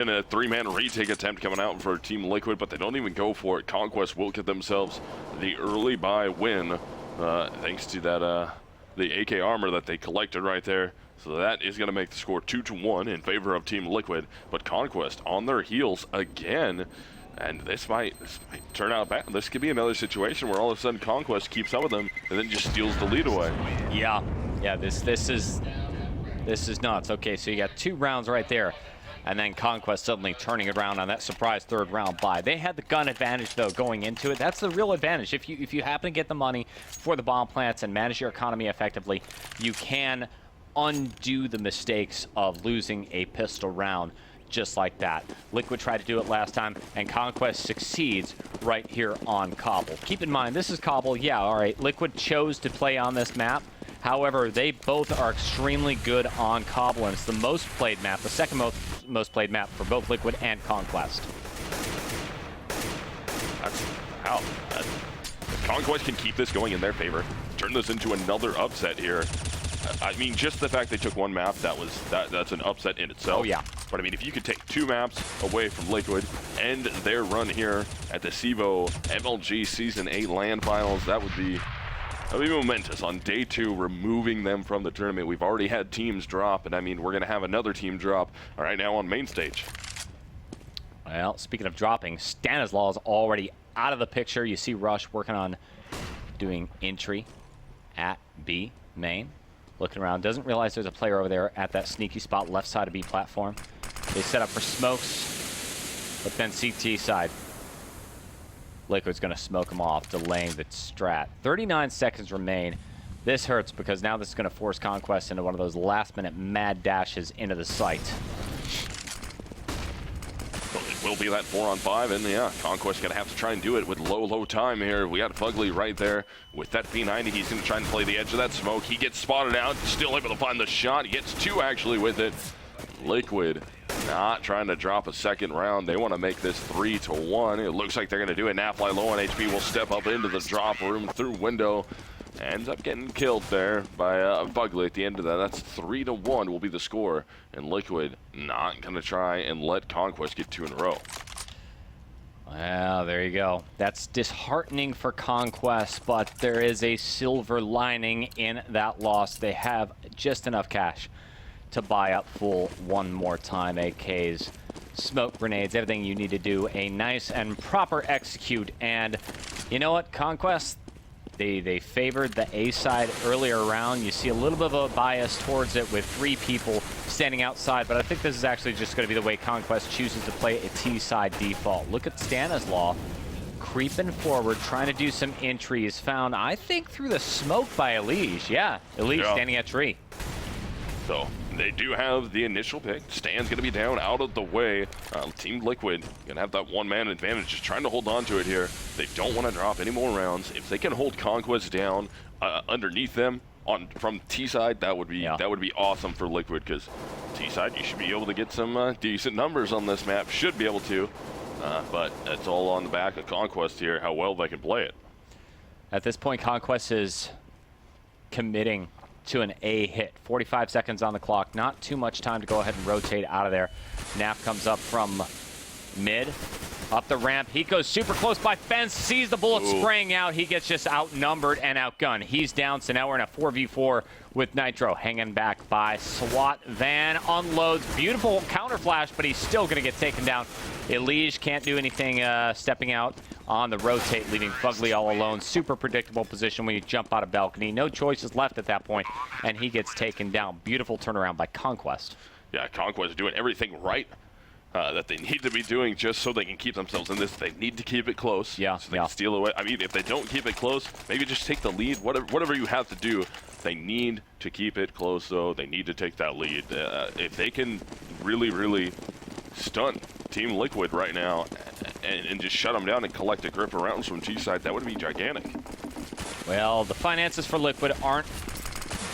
In a three-man retake attempt coming out for Team Liquid, but they don't even go for it. Conquest will get themselves the early buy win, thanks to that the AK armor that they collected right there. So that is going to make the score 2-1 in favor of Team Liquid. But Conquest on their heels again, and this might turn out bad. This could be another situation where all of a sudden Conquest keeps up with them and then just steals the lead away. Yeah, this is nuts. Okay, so you got 2 rounds right there. And then Conquest suddenly turning it around on that surprise 3rd round buy. They had the gun advantage, though, going into it. That's the real advantage. If you happen to get the money for the bomb plants and manage your economy effectively, you can undo the mistakes of losing a pistol round just like that. Liquid tried to do it last time, and Conquest succeeds right here on Cobble. Keep in mind, this is Cobble. Yeah, all right, Liquid chose to play on this map. However, they both are extremely good on Cobble, and it's the most played map, the second most played map for both Liquid and Conquest. That's how. Conquest can keep this going in their favor, turn this into another upset here. I mean, just the fact they took 1 map, that's an upset in itself. Oh, yeah. But I mean, if you could take 2 maps away from Liquid, end their run here at the CEVO MLG Season 8 LAN Finals, that would be momentous. On day 2, removing them from the tournament. We've already had teams drop, and I mean, we're going to have another team drop right now on main stage. Well, speaking of dropping, Stanislaw is already out of the picture. You see Rush working on doing entry at B main. Looking around, doesn't realize there's a player over there at that sneaky spot left side of B platform. They set up for smokes, but then CT side. Liquid's going to smoke them off, delaying the strat. 39 seconds remain. This hurts because now this is going to force Conquest into one of those last-minute mad dashes into the site. Well, it will be that 4-on-5, and yeah, Conquest going to have to try and do it with low time here. We got Fugly right there with that P90. He's going to try and play the edge of that smoke. He gets spotted out, still able to find the shot. He gets 2 actually with it. Liquid not trying to drop a second round. They want to make this 3-1. It looks like they're going to do it. Nafly low on HP will step up into the drop room through window. Ends up getting killed there by Fugly at the end of that. That's 3-1 will be the score. And Liquid not going to try and let Conquest get 2 in a row. Well, there you go. That's disheartening for Conquest, but there is a silver lining in that loss. They have just enough cash to buy up full one more time. AKs, smoke grenades, everything you need to do a nice and proper execute. And you know what, Conquest, they favored the A side earlier around. You see a little bit of a bias towards it with 3 people standing outside, but I think this is actually just going to be the way Conquest chooses to play a T side default. Look at Stanislaw creeping forward, trying to do some entries. Found, I think, through the smoke by Elige. Yeah, Elige standing at tree. So they do have the initial pick. Stan's going to be down out of the way. Team Liquid going to have that 1-man advantage, just trying to hold on to it here. They don't want to drop any more rounds. If they can hold Conquest down underneath them from T side, that would be awesome for Liquid, because T side you should be able to get some decent numbers on this map. Should be able to, but it's all on the back of Conquest here, how well they can play it. At this point, Conquest is committing to an A hit. 45 seconds on the clock. Not too much time to go ahead and rotate out of there. Naf comes up from mid. Up the ramp. He goes super close by fence. Sees the bullet spraying out. He gets just outnumbered and outgunned. He's down, so now we're in a 4v4 with Nitro. Hanging back by SWAT van. Unloads. Beautiful counter flash, but he's still going to get taken down. Elige can't do anything stepping out on the rotate, leaving Fugly all alone. Super predictable position when you jump out of balcony. No choices left at that point, and he gets taken down. Beautiful turnaround by Conquest. Yeah, Conquest doing everything right that they need to be doing just so they can keep themselves in this. They need to keep it close. Yeah, so they can steal away. I mean, if they don't keep it close, maybe just take the lead. Whatever you have to do, they need to keep it close, though. They need to take that lead. If they can really stun Team Liquid right now and just shut them down and collect a grip of rounds from T-side, that would be gigantic. Well, the finances for Liquid aren't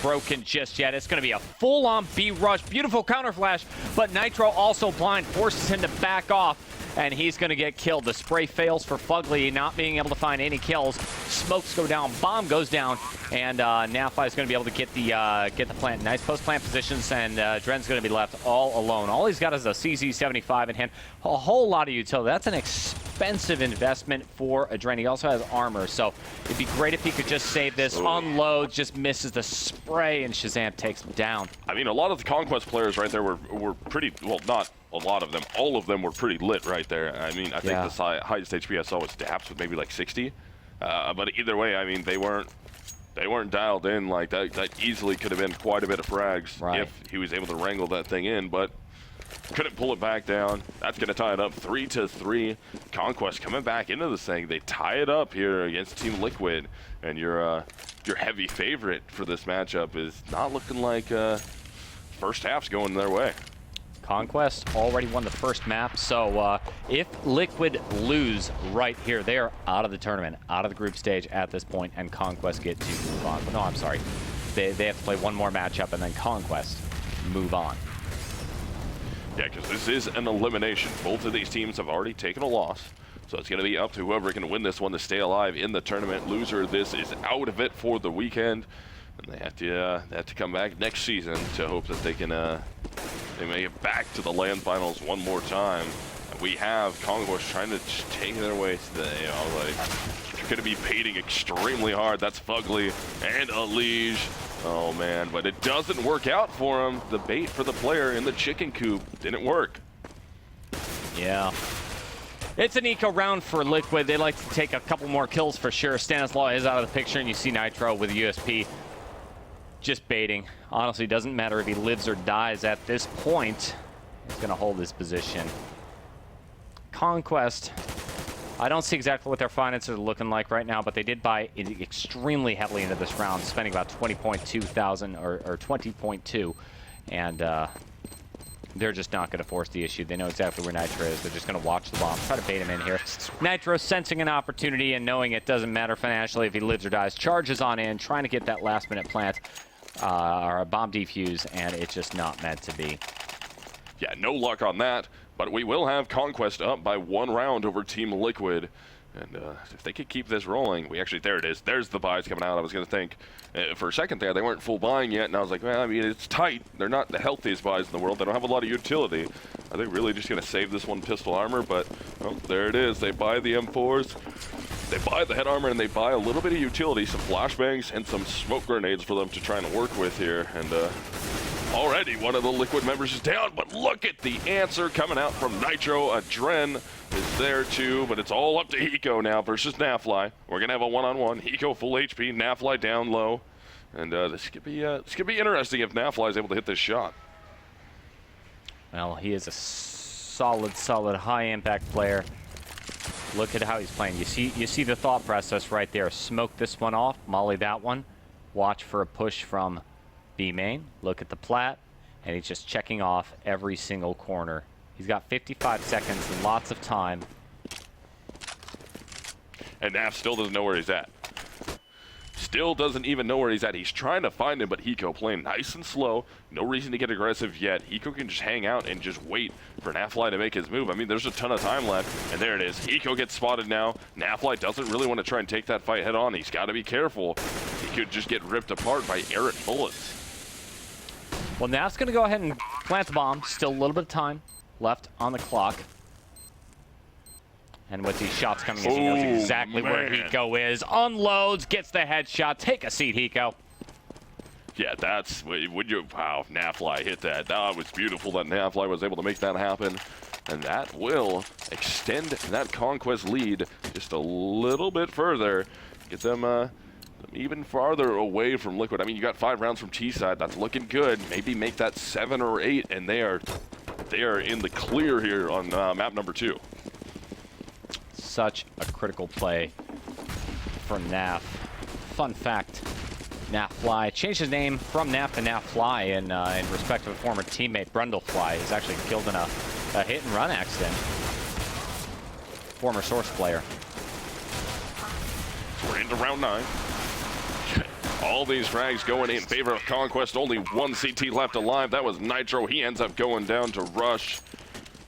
broken just yet. It's going to be a full-on B rush. Beautiful counter flash, but Nitro also blind, forces him to back off, and he's going to get killed. The spray fails for Fugly, not being able to find any kills. Smokes go down, bomb goes down, and Nafly is going to be able to get the plant. Nice post-plant positions, and Dren's going to be left all alone. All he's got is a CZ75 in hand. A whole lot of utility. That's an expensive investment for a Dren. He also has armor, so it'd be great if he could just save this. Unload, just misses the spray, and Shazam takes him down. I mean, a lot of the Conquest players right there were pretty, well, not a lot of them, all of them were pretty lit right there. I mean, I think the highest HP I saw was Daps with maybe like 60. But either way, I mean, they weren't dialed in like that. That easily could have been quite a bit of frags if he was able to wrangle that thing in, but couldn't pull it back down. That's going to tie it up 3-3. Conquest coming back into this thing. They tie it up here against Team Liquid, and your heavy favorite for this matchup is not looking like first half's going their way. Conquest already won the first map, so if Liquid lose right here, they're out of the tournament, out of the group stage at this point, and Conquest get to move on. No, I'm sorry. They have to play one more matchup, and then Conquest move on. Yeah, because this is an elimination. Both of these teams have already taken a loss, so it's going to be up to whoever can win this one to stay alive in the tournament. Loser, this is out of it for the weekend, and they have to come back next season to hope that they can they make it back to the LAN finals one more time. And we have Conquest trying to just take their way to the, like, going to be baiting extremely hard. That's Fugly and Alige. Oh man, but it doesn't work out for him. The bait for the player in the chicken coop didn't work. Yeah. It's an eco round for Liquid. They like to take a couple more kills for sure. Stanislaw is out of the picture, and you see Nitro with USP just baiting. Honestly, doesn't matter if he lives or dies at this point. He's going to hold his position. Conquest, I don't see exactly what their finances are looking like right now, but they did buy extremely heavily into this round, spending about 20.2 thousand or 20.2, and they're just not going to force the issue. They know exactly where Nitro is. They're just going to watch the bomb, try to bait him in here. Nitro sensing an opportunity and knowing it doesn't matter financially if he lives or dies, charges on in, trying to get that last-minute plant or a bomb defuse, and it's just not meant to be. Yeah, no luck on that, but we will have Conquest up by 1 round over Team Liquid. And if they could keep this rolling, we actually, there it is. There's the buys coming out. I was going to think for a second there, they weren't full buying yet. And I was like, well, I mean, it's tight. They're not the healthiest buys in the world. They don't have a lot of utility. Are they really just going to save this one pistol armor? But, well, there it is. They buy the M4s. They buy the head armor, and they buy a little bit of utility, some flashbangs, and some smoke grenades for them to try and work with here. And already one of the Liquid members is down, but look at the answer coming out from Nitro. A Dren is there too, but it's all up to Hiko now versus Nafly. We're gonna have a one-on-one. Hiko full HP, Nafly down low, and this could be interesting if Nafly is able to hit this shot. Well, he is a solid high-impact player. Look at how he's playing. You see the thought process right there. Smoke this one off, molly that one. Watch for a push from B main. Look at the plat, and he's just checking off every single corner. He's got 55 seconds, lots of time. And Naf still doesn't know where he's at. Still doesn't even know where he's at. He's trying to find him, but Hiko playing nice and slow. No reason to get aggressive yet. Hiko can just hang out and just wait for Nafly to make his move. I mean, there's a ton of time left, and there it is. Hiko gets spotted now. Nafly doesn't really want to try and take that fight head on. He's got to be careful. He could just get ripped apart by errant bullets. Well, Naf's going to go ahead and plant the bomb. Still a little bit of time left on the clock. And with these shots coming in, he knows exactly where Hiko is. Unloads, gets the headshot. Take a seat, Hiko. Yeah, that's, wow, Nafly hit that. That was beautiful that Nafly was able to make that happen. And that will extend that Conquest lead just a little bit further. Get them even farther away from Liquid. I mean, you got 5 rounds from T-side. That's looking good. Maybe make that 7 or 8, and they are in the clear here on map number 2. Such a critical play for Naf. Fun fact, Nafly changed his name from Naf to Nafly in respect of a former teammate, Brundlefly. He's actually killed in a hit-and-run accident. Former Source player. So we're into round 9. All these frags going in favor of Conquest. Only one CT left alive. That was Nitro. He ends up going down to Rush.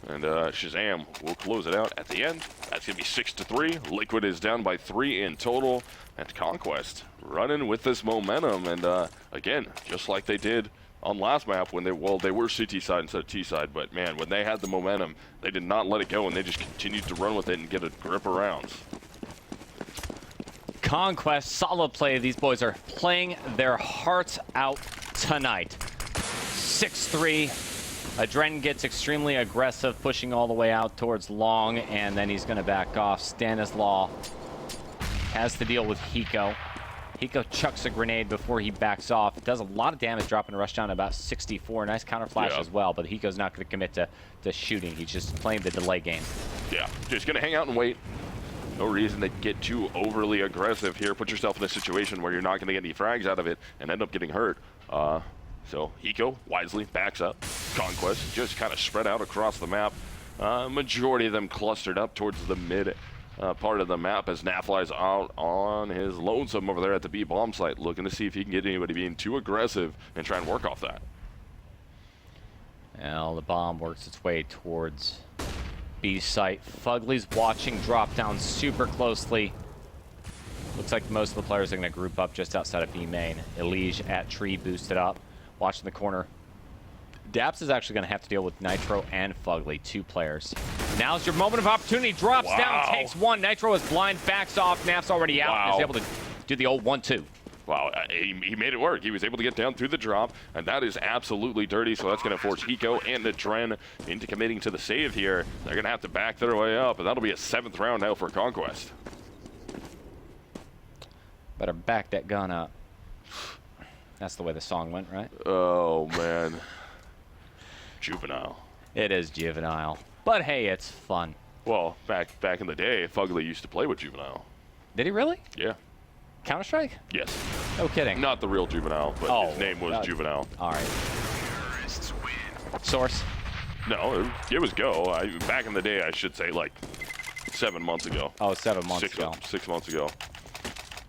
And Shazam will close it out at the end. That's going to be 6-3. Liquid is down by 3 in total. And Conquest running with this momentum. And again, just like they did on last map when they were CT side instead of T side. But man, when they had the momentum, they did not let it go, and they just continued to run with it and get a grip of rounds. Conquest, solid play. These boys are playing their hearts out tonight. 6-3. Adren gets extremely aggressive, pushing all the way out towards long, and then he's going to back off. Stanislaw has to deal with Hiko. Hiko chucks a grenade before he backs off. Does a lot of damage, dropping a rush down to about 64. Nice counter flash as well, but Hiko's not going to commit to shooting. He's just playing the delay game. Yeah, just going to hang out and wait. No reason to get too overly aggressive here. Put yourself in a situation where you're not going to get any frags out of it and end up getting hurt. So Hiko wisely backs up. Conquest just kind of spread out across the map. Majority of them clustered up towards the mid part of the map as Nat flies out on his lonesome over there at the B bomb site, looking to see if he can get anybody being too aggressive and try and work off that. Well, the bomb works its way towards B site. Fugly's watching drop down super closely. Looks like most of the players are going to group up just outside of B main. Elige at tree boosted up, watching the corner. Daps is actually going to have to deal with Nitro and Fugly, 2 players. Now's your moment of opportunity. Drops down, takes one. Nitro is blind, backs off. Nap's already out. And is able to do the old 1-2. Wow, he made it work. He was able to get down through the drop, and that is absolutely dirty, so that's going to force Hiko and Adren into committing to the save here. They're going to have to back their way up, and that'll be a 7th round now for Conquest. Better back that gun up. That's the way the song went, right? Oh, man. Juvenile. It is juvenile. But hey, it's fun. Well, back in the day, Fugly used to play with Juvenile. Did he really? Yeah. Counter-Strike? Yes. No kidding. Not the real Juvenile, but his name was Juvenile. All right. Source? No, it was Go. Back in the day, I should say, like 7 months ago. Oh, 7 months ago. 6 months ago.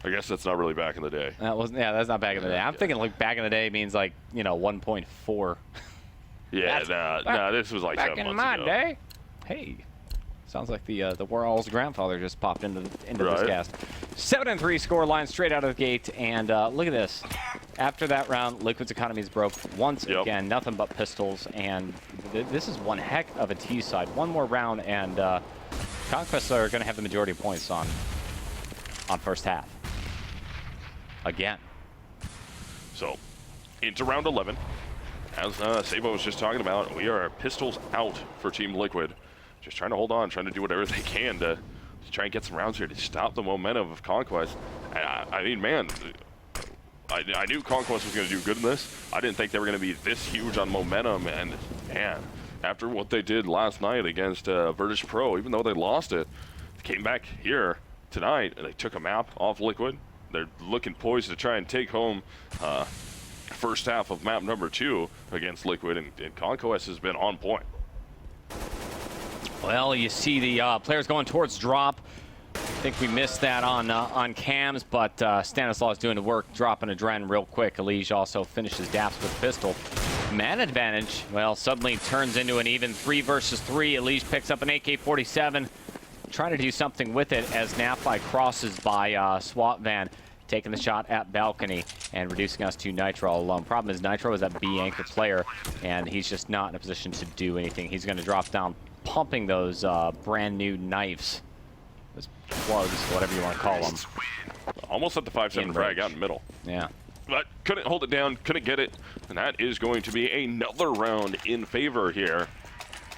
I guess that's not really back in the day. That wasn't. Yeah, that's not back in the day. I'm thinking like back in the day means like 1.4. Yeah, nah, this was like 7 months ago. Back in my day. Hey, sounds like the Warhol's grandfather just popped into this cast. 7-3 score line straight out of the gate, and look at this. After that round, Liquid's economies broke once again. Nothing but pistols, and this is one heck of a T side. One more round, and Conquest are going to have the majority of points on first half. Again. So, into round 11. As CEVO was just talking about, we are pistols out for Team Liquid. Just trying to hold on, trying to do whatever they can to try and get some rounds here to stop the momentum of Conquest. I mean, man, I knew Conquest was going to do good in this. I didn't think they were going to be this huge on momentum. And, man, after what they did last night against Virtus Pro, even though they lost it, they came back here tonight and they took a map off Liquid. They're looking poised to try and take home first half of map number 2 against Liquid, and Conquest has been on point. Well, you see the players going towards drop. I think we missed that on cams, but Stanislaw is doing the work, dropping Adren real quick. Elige also finishes Daps with a pistol. Man advantage, well, suddenly turns into an even 3 versus 3. Elige picks up an AK-47, trying to do something with it as Napfi crosses by SWAT van, taking the shot at balcony and reducing us to Nitro all alone. Problem is Nitro is that B anchor player, and he's just not in a position to do anything. He's going to drop down, pumping those brand new knives, those plugs, whatever you want to call them. Almost at the 5-7 frag out in the middle. Yeah. But couldn't hold it down, couldn't get it, and that is going to be another round in favor here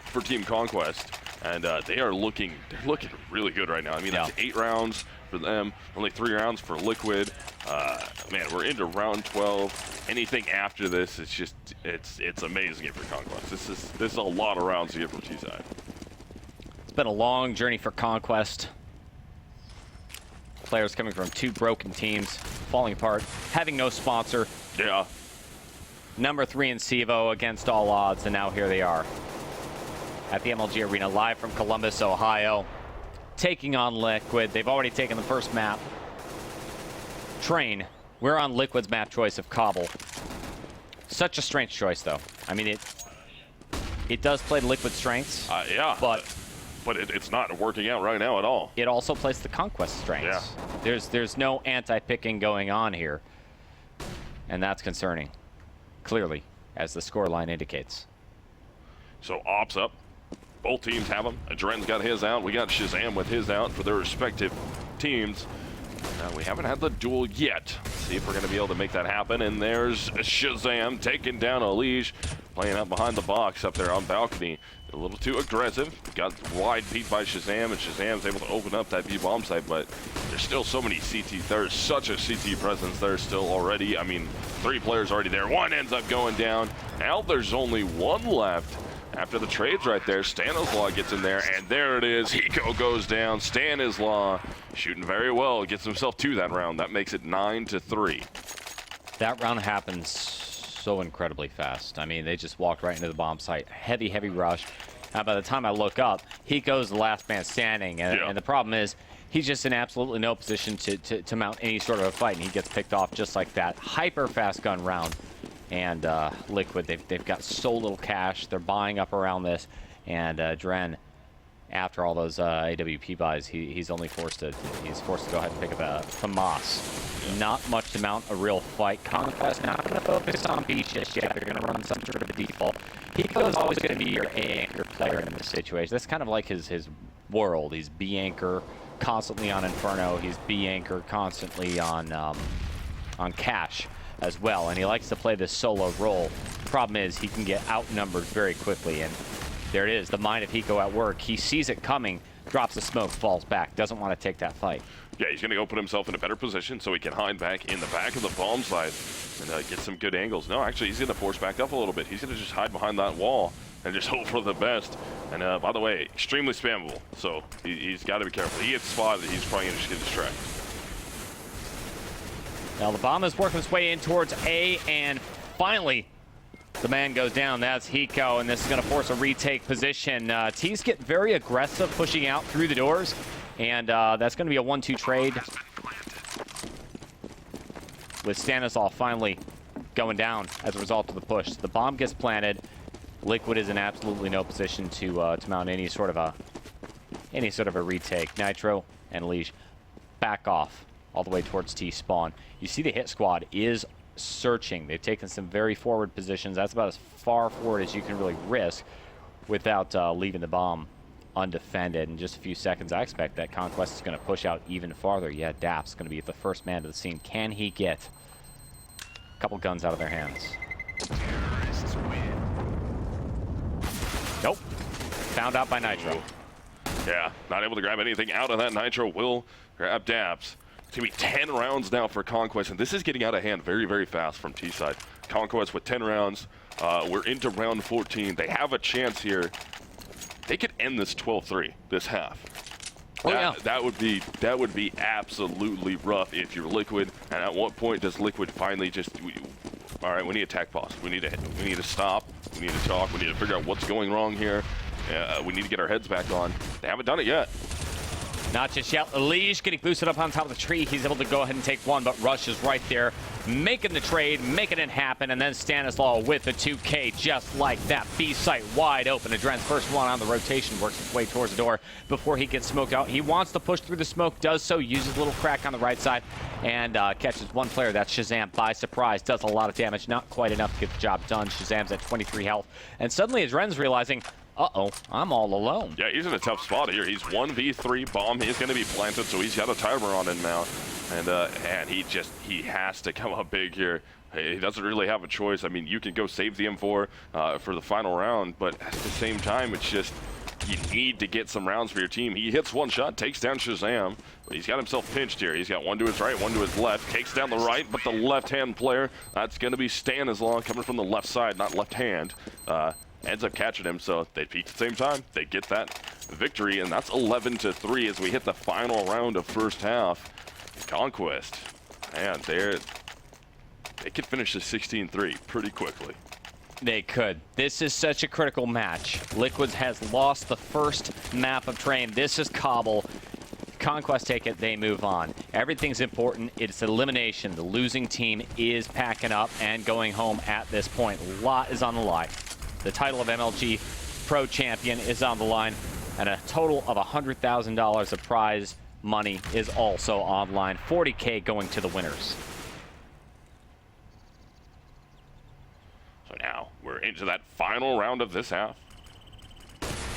for Team Conquest. And they're looking really good right now. I mean, that's 8 rounds for them, only 3 rounds for Liquid. Man, we're into round 12. Anything after this, it's just it's amazing for Conquest. This is a lot of rounds to get from T-side. It's been a long journey for Conquest. Players coming from 2 broken teams, falling apart, having no sponsor. Yeah. Number 3 in CEVO against all odds, and now here they are at the MLG Arena, live from Columbus, Ohio, taking on Liquid. They've already taken the first map. Train We're on Liquid's map choice of Cobble. Such a strange choice, though. I mean, it does play Liquid strengths. Yeah, but it's not working out right now at all. It also plays the Conquest strengths. Yeah. There's no anti-picking going on here, and that's concerning, clearly, as the scoreline indicates. So Ops up. Both teams have him. Adren's got his out. We got Shazam with his out for their respective teams. We haven't had the duel yet. Let's see if we're going to be able to make that happen. And there's Shazam taking down Elige, playing out behind the box up there on balcony. A little too aggressive. Got wide peeked by Shazam, and Shazam's able to open up that B-bomb site, but there's still so many CT. There's such a CT presence there still already. I mean, 3 players already there. One ends up going down. Now there's only 1 left. After the trades right there, Stanislaw gets in there, and there it is. Hiko goes down. Stanislaw shooting very well. Gets himself to that round. That makes it 9-3. That round happens so incredibly fast. I mean, they just walked right into the bomb site. Heavy, heavy rush. And by the time I look up, Hiko's the last man standing. And the problem is, he's just in absolutely no position to mount any sort of a fight, and he gets picked off just like that. Hyper fast gun round. And Liquid, they've got so little cash. They're buying up around this. And Dren, after all those AWP buys, he's forced to go ahead and pick up a FAMAS. Not much to mount a real fight. Conquest not going to focus on B just yet. They're going to run some sort of a default. Hiko's always going to be your A anchor player in this situation. That's kind of like his world. He's B anchor constantly on Inferno. He's B anchor constantly on Cash as well, and he likes to play this solo role. The problem is he can get outnumbered very quickly, and there it is, the mind of Hiko at work. He sees it coming, drops the smoke, falls back, doesn't want to take that fight. Yeah, he's going to go put himself in a better position so he can hide back in the back of the bomb site and get some good angles. No, actually, he's going to force back up a little bit. He's going to just hide behind that wall and just hope for the best. And by the way, extremely spammable, so he's got to be careful. He gets spotted, he's probably going to just get distracted. Now the bomb is working its way in towards A, and finally the man goes down. That's Hiko, and this is going to force a retake position. T's get very aggressive pushing out through the doors, and that's going to be a 1-2 trade with Stanislaw finally going down as a result of the push. The bomb gets planted. Liquid is in absolutely no position to mount any sort of a retake. Nitro and Elige back off all the way towards T spawn. You see the hit squad is searching. They've taken some very forward positions. That's about as far forward as you can really risk without leaving the bomb undefended. In just a few seconds, I expect that Conquest is going to push out even farther. Yeah, Dap's going to be the first man to the scene. Can he get a couple guns out of their hands? Terrorists win. Nope. Found out by Nitro. Yeah, not able to grab anything out of that. Nitro will grab Daps. It's going to be 10 rounds now for Conquest, and this is getting out of hand very, very fast from T side. Conquest with 10 rounds. We're into round 14. They have a chance here. They could end this 12-3 this half. That would be absolutely rough if you're Liquid. And at what point does Liquid finally just, all right, we need attack pause. We need to stop. We need to talk. We need to figure out what's going wrong here. We need to get our heads back on. They haven't done it yet. Not just yet. Elige getting boosted up on top of the tree. He's able to go ahead and take one, but Rush is right there, making the trade, making it happen, and then Stanislaw with the 2K just like that. B site wide open. Adren's first one on the rotation works its way towards the door before he gets smoked out. He wants to push through the smoke, does so, uses a little crack on the right side, and catches one player. That's Shazam by surprise. Does a lot of damage, not quite enough to get the job done. Shazam's at 23 health, and suddenly Adren's realizing, uh-oh, I'm all alone. Yeah, he's in a tough spot here. He's 1v3. Bomb is going to be planted, so he's got a timer on him now. And he has to come up big here. He doesn't really have a choice. I mean, you can go save the M4 for the final round, but at the same time, it's just, you need to get some rounds for your team. He hits one shot, takes down Shazam, but he's got himself pinched here. He's got one to his right, one to his left, takes down the right, but the left-hand player, that's going to be Stanislaw coming from the left side, not left hand. Ends up catching him, so they peak at the same time. They get that victory, and that's 11-3 as we hit the final round of first half. Conquest, man, they could finish this 16-3 pretty quickly. They could. This is such a critical match. Liquid has lost the first map of Train. This is Cobble. Conquest take it, they move on. Everything's important. It's elimination. The losing team is packing up and going home at this point. A lot is on the line. The title of MLG Pro Champion is on the line, and a total of $100,000 of prize money is also on line. 40K going to the winners. So now we're into that final round of this half.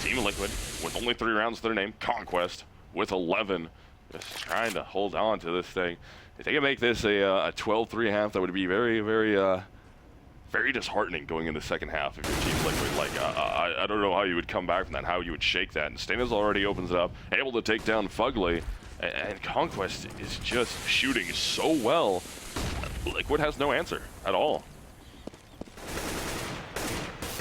Team Liquid with only 3 rounds to their name. Conquest with 11. Just trying to hold on to this thing. If they can make this a 12-3 half, that would be very, very, very disheartening going into the second half if your Team Liquid. Like, I don't know how you would come back from that, how you would shake that. And Stanis already opens it up, able to take down Fugly. And Conquest is just shooting so well. Liquid has no answer at all.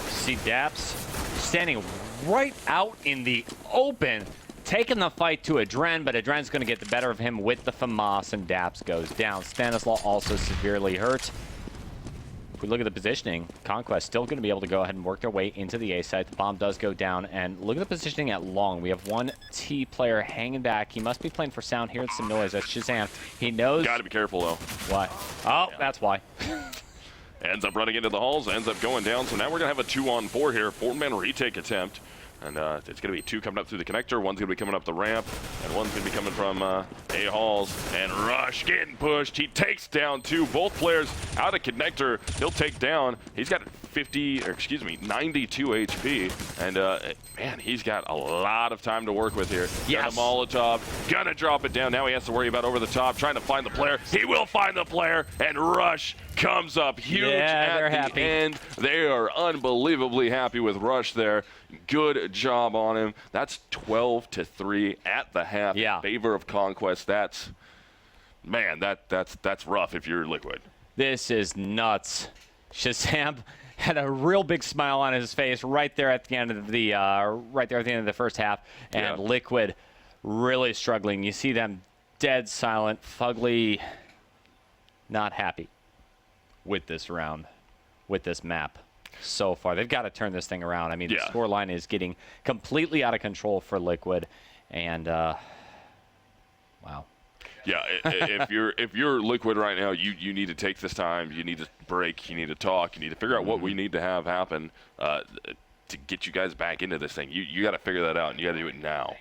See Daps standing right out in the open, taking the fight to Adren, but Adren's going to get the better of him with the FAMAS, and Daps goes down. Stanislaw also severely hurt. If we look at the positioning, Conquest still going to be able to go ahead and work their way into the A site. The bomb does go down, and look at the positioning at long. We have one T player hanging back. He must be playing for sound, hearing some noise. That's Shazam. He knows. Gotta be careful, though. Why? Oh, yeah. That's why. Ends up running into the halls, ends up going down. So now we're going to have a 2-on-4 here. 4-man retake attempt. And it's going to be 2 coming up through the connector. One's going to be coming up the ramp. And one's going to be coming from A halls. And Rush getting pushed. He takes down 2. Both players out of connector. He'll take down. He's got 92 HP. And, man, he's got a lot of time to work with here. Yes. Got a Molotov. Gonna drop it down. Now he has to worry about over the top. Trying to find the player. He will find the player. And Rush comes up huge at the end. They are unbelievably happy with Rush there. Good job on him. That's 12-3 at the half in favor of Conquest. That's, man, that's rough if you're Liquid. This is nuts. Shazam had a real big smile on his face right there at the end of the first half, and Liquid really struggling. You see them dead silent. Fugly not happy with this round, with this map. So far, they've got to turn this thing around. I mean, the scoreline is getting completely out of control for Liquid, and wow. Yeah, if you're Liquid right now, you need to take this time. You need to break. You need to talk. You need to figure out what we need to have happen to get you guys back into this thing. You got to figure that out, and you got to do it now.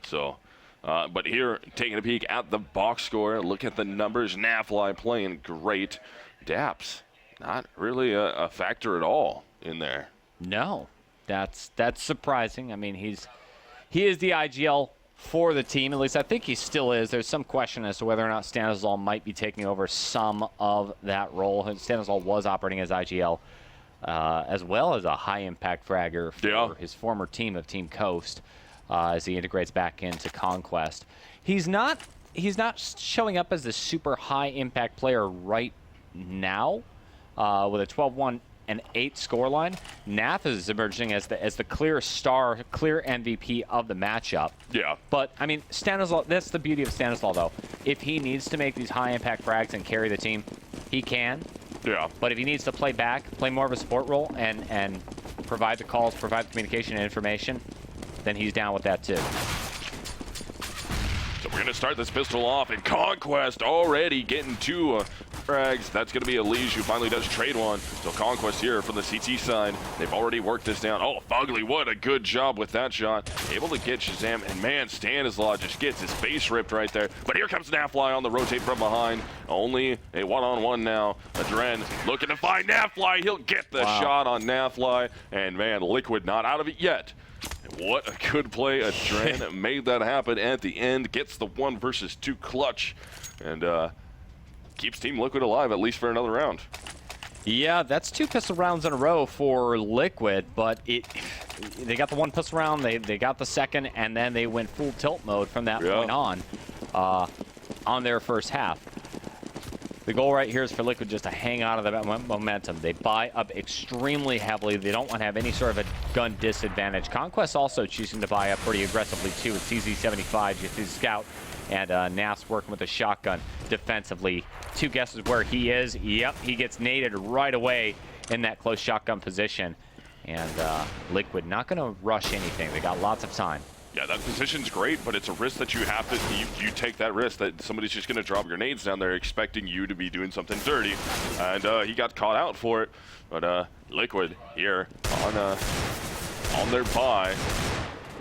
So, but here, taking a peek at the box score, look at the numbers. Nafly playing great. Daps, not really a factor at all in there. No, that's surprising. I mean, he is the IGL for the team. At least I think he still is. There's some question as to whether or not Stanislaw might be taking over some of that role. And Stanislaw was operating as IGL as well as a high-impact fragger for his former team of Team Coast as he integrates back into Conquest. He's not showing up as the super high-impact player right now with a 12-1 and 8 scoreline. Naf is emerging as the clear star, clear MVP of the matchup. Yeah. But I mean, Stanislaw, that's the beauty of Stanislaw though. If he needs to make these high impact frags and carry the team, he can. Yeah. But if he needs to play back, play more of a support role and provide the calls, provide the communication and information, then he's down with that too. So we're gonna start this pistol off, and Conquest already getting 2 frags. That's going to be Elige who finally does trade one. So Conquest here from the CT side. They've already worked this down. Oh, Fugly, what a good job with that shot. Able to get Shazam, and man, Stanislaw just gets his face ripped right there. But here comes Nafly on the rotate from behind. Only a one-on-one now. Adren looking to find Nafly. He'll get the shot on Nafly. And man, Liquid not out of it yet. What a good play. Adren made that happen at the end. Gets the 1 versus 2 clutch. And keeps Team Liquid alive, at least for another round. Yeah, that's 2 pistol rounds in a row for Liquid, but they got the 1 pistol round, they got the second, and then they went full tilt mode from that point on their first half. The goal right here is for Liquid just to hang on to the momentum. They buy up extremely heavily. They don't want to have any sort of a gun disadvantage. Conquest also choosing to buy up pretty aggressively too with CZ75, just his scout. And Naf's working with a shotgun defensively. 2 guesses where he is. Yep, he gets naded right away in that close shotgun position. And Liquid not going to rush anything. They got lots of time. Yeah, that position's great, but it's a risk that you have to, you take that risk that somebody's just going to drop grenades down there expecting you to be doing something dirty. And he got caught out for it. But Liquid here on their buy.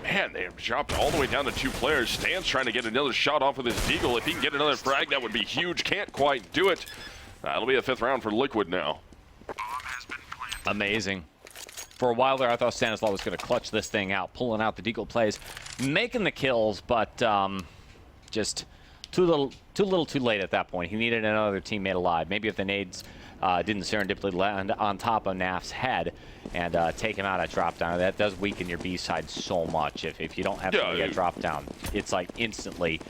Man, they have dropped all the way down to 2 players. Stan's trying to get another shot off with his Deagle. If he can get another frag, that would be huge. Can't quite do it. That'll be a 5th round for Liquid now. Amazing. For a while there, I thought Stanislav was going to clutch this thing out, pulling out the Deagle plays, making the kills, but just too little too late at that point. He needed another teammate alive. Maybe if the nades didn't serendipitously land on top of Naf's head and take him out at drop down, that does weaken your B side so much. If you don't have somebody at drop down, it's like instantly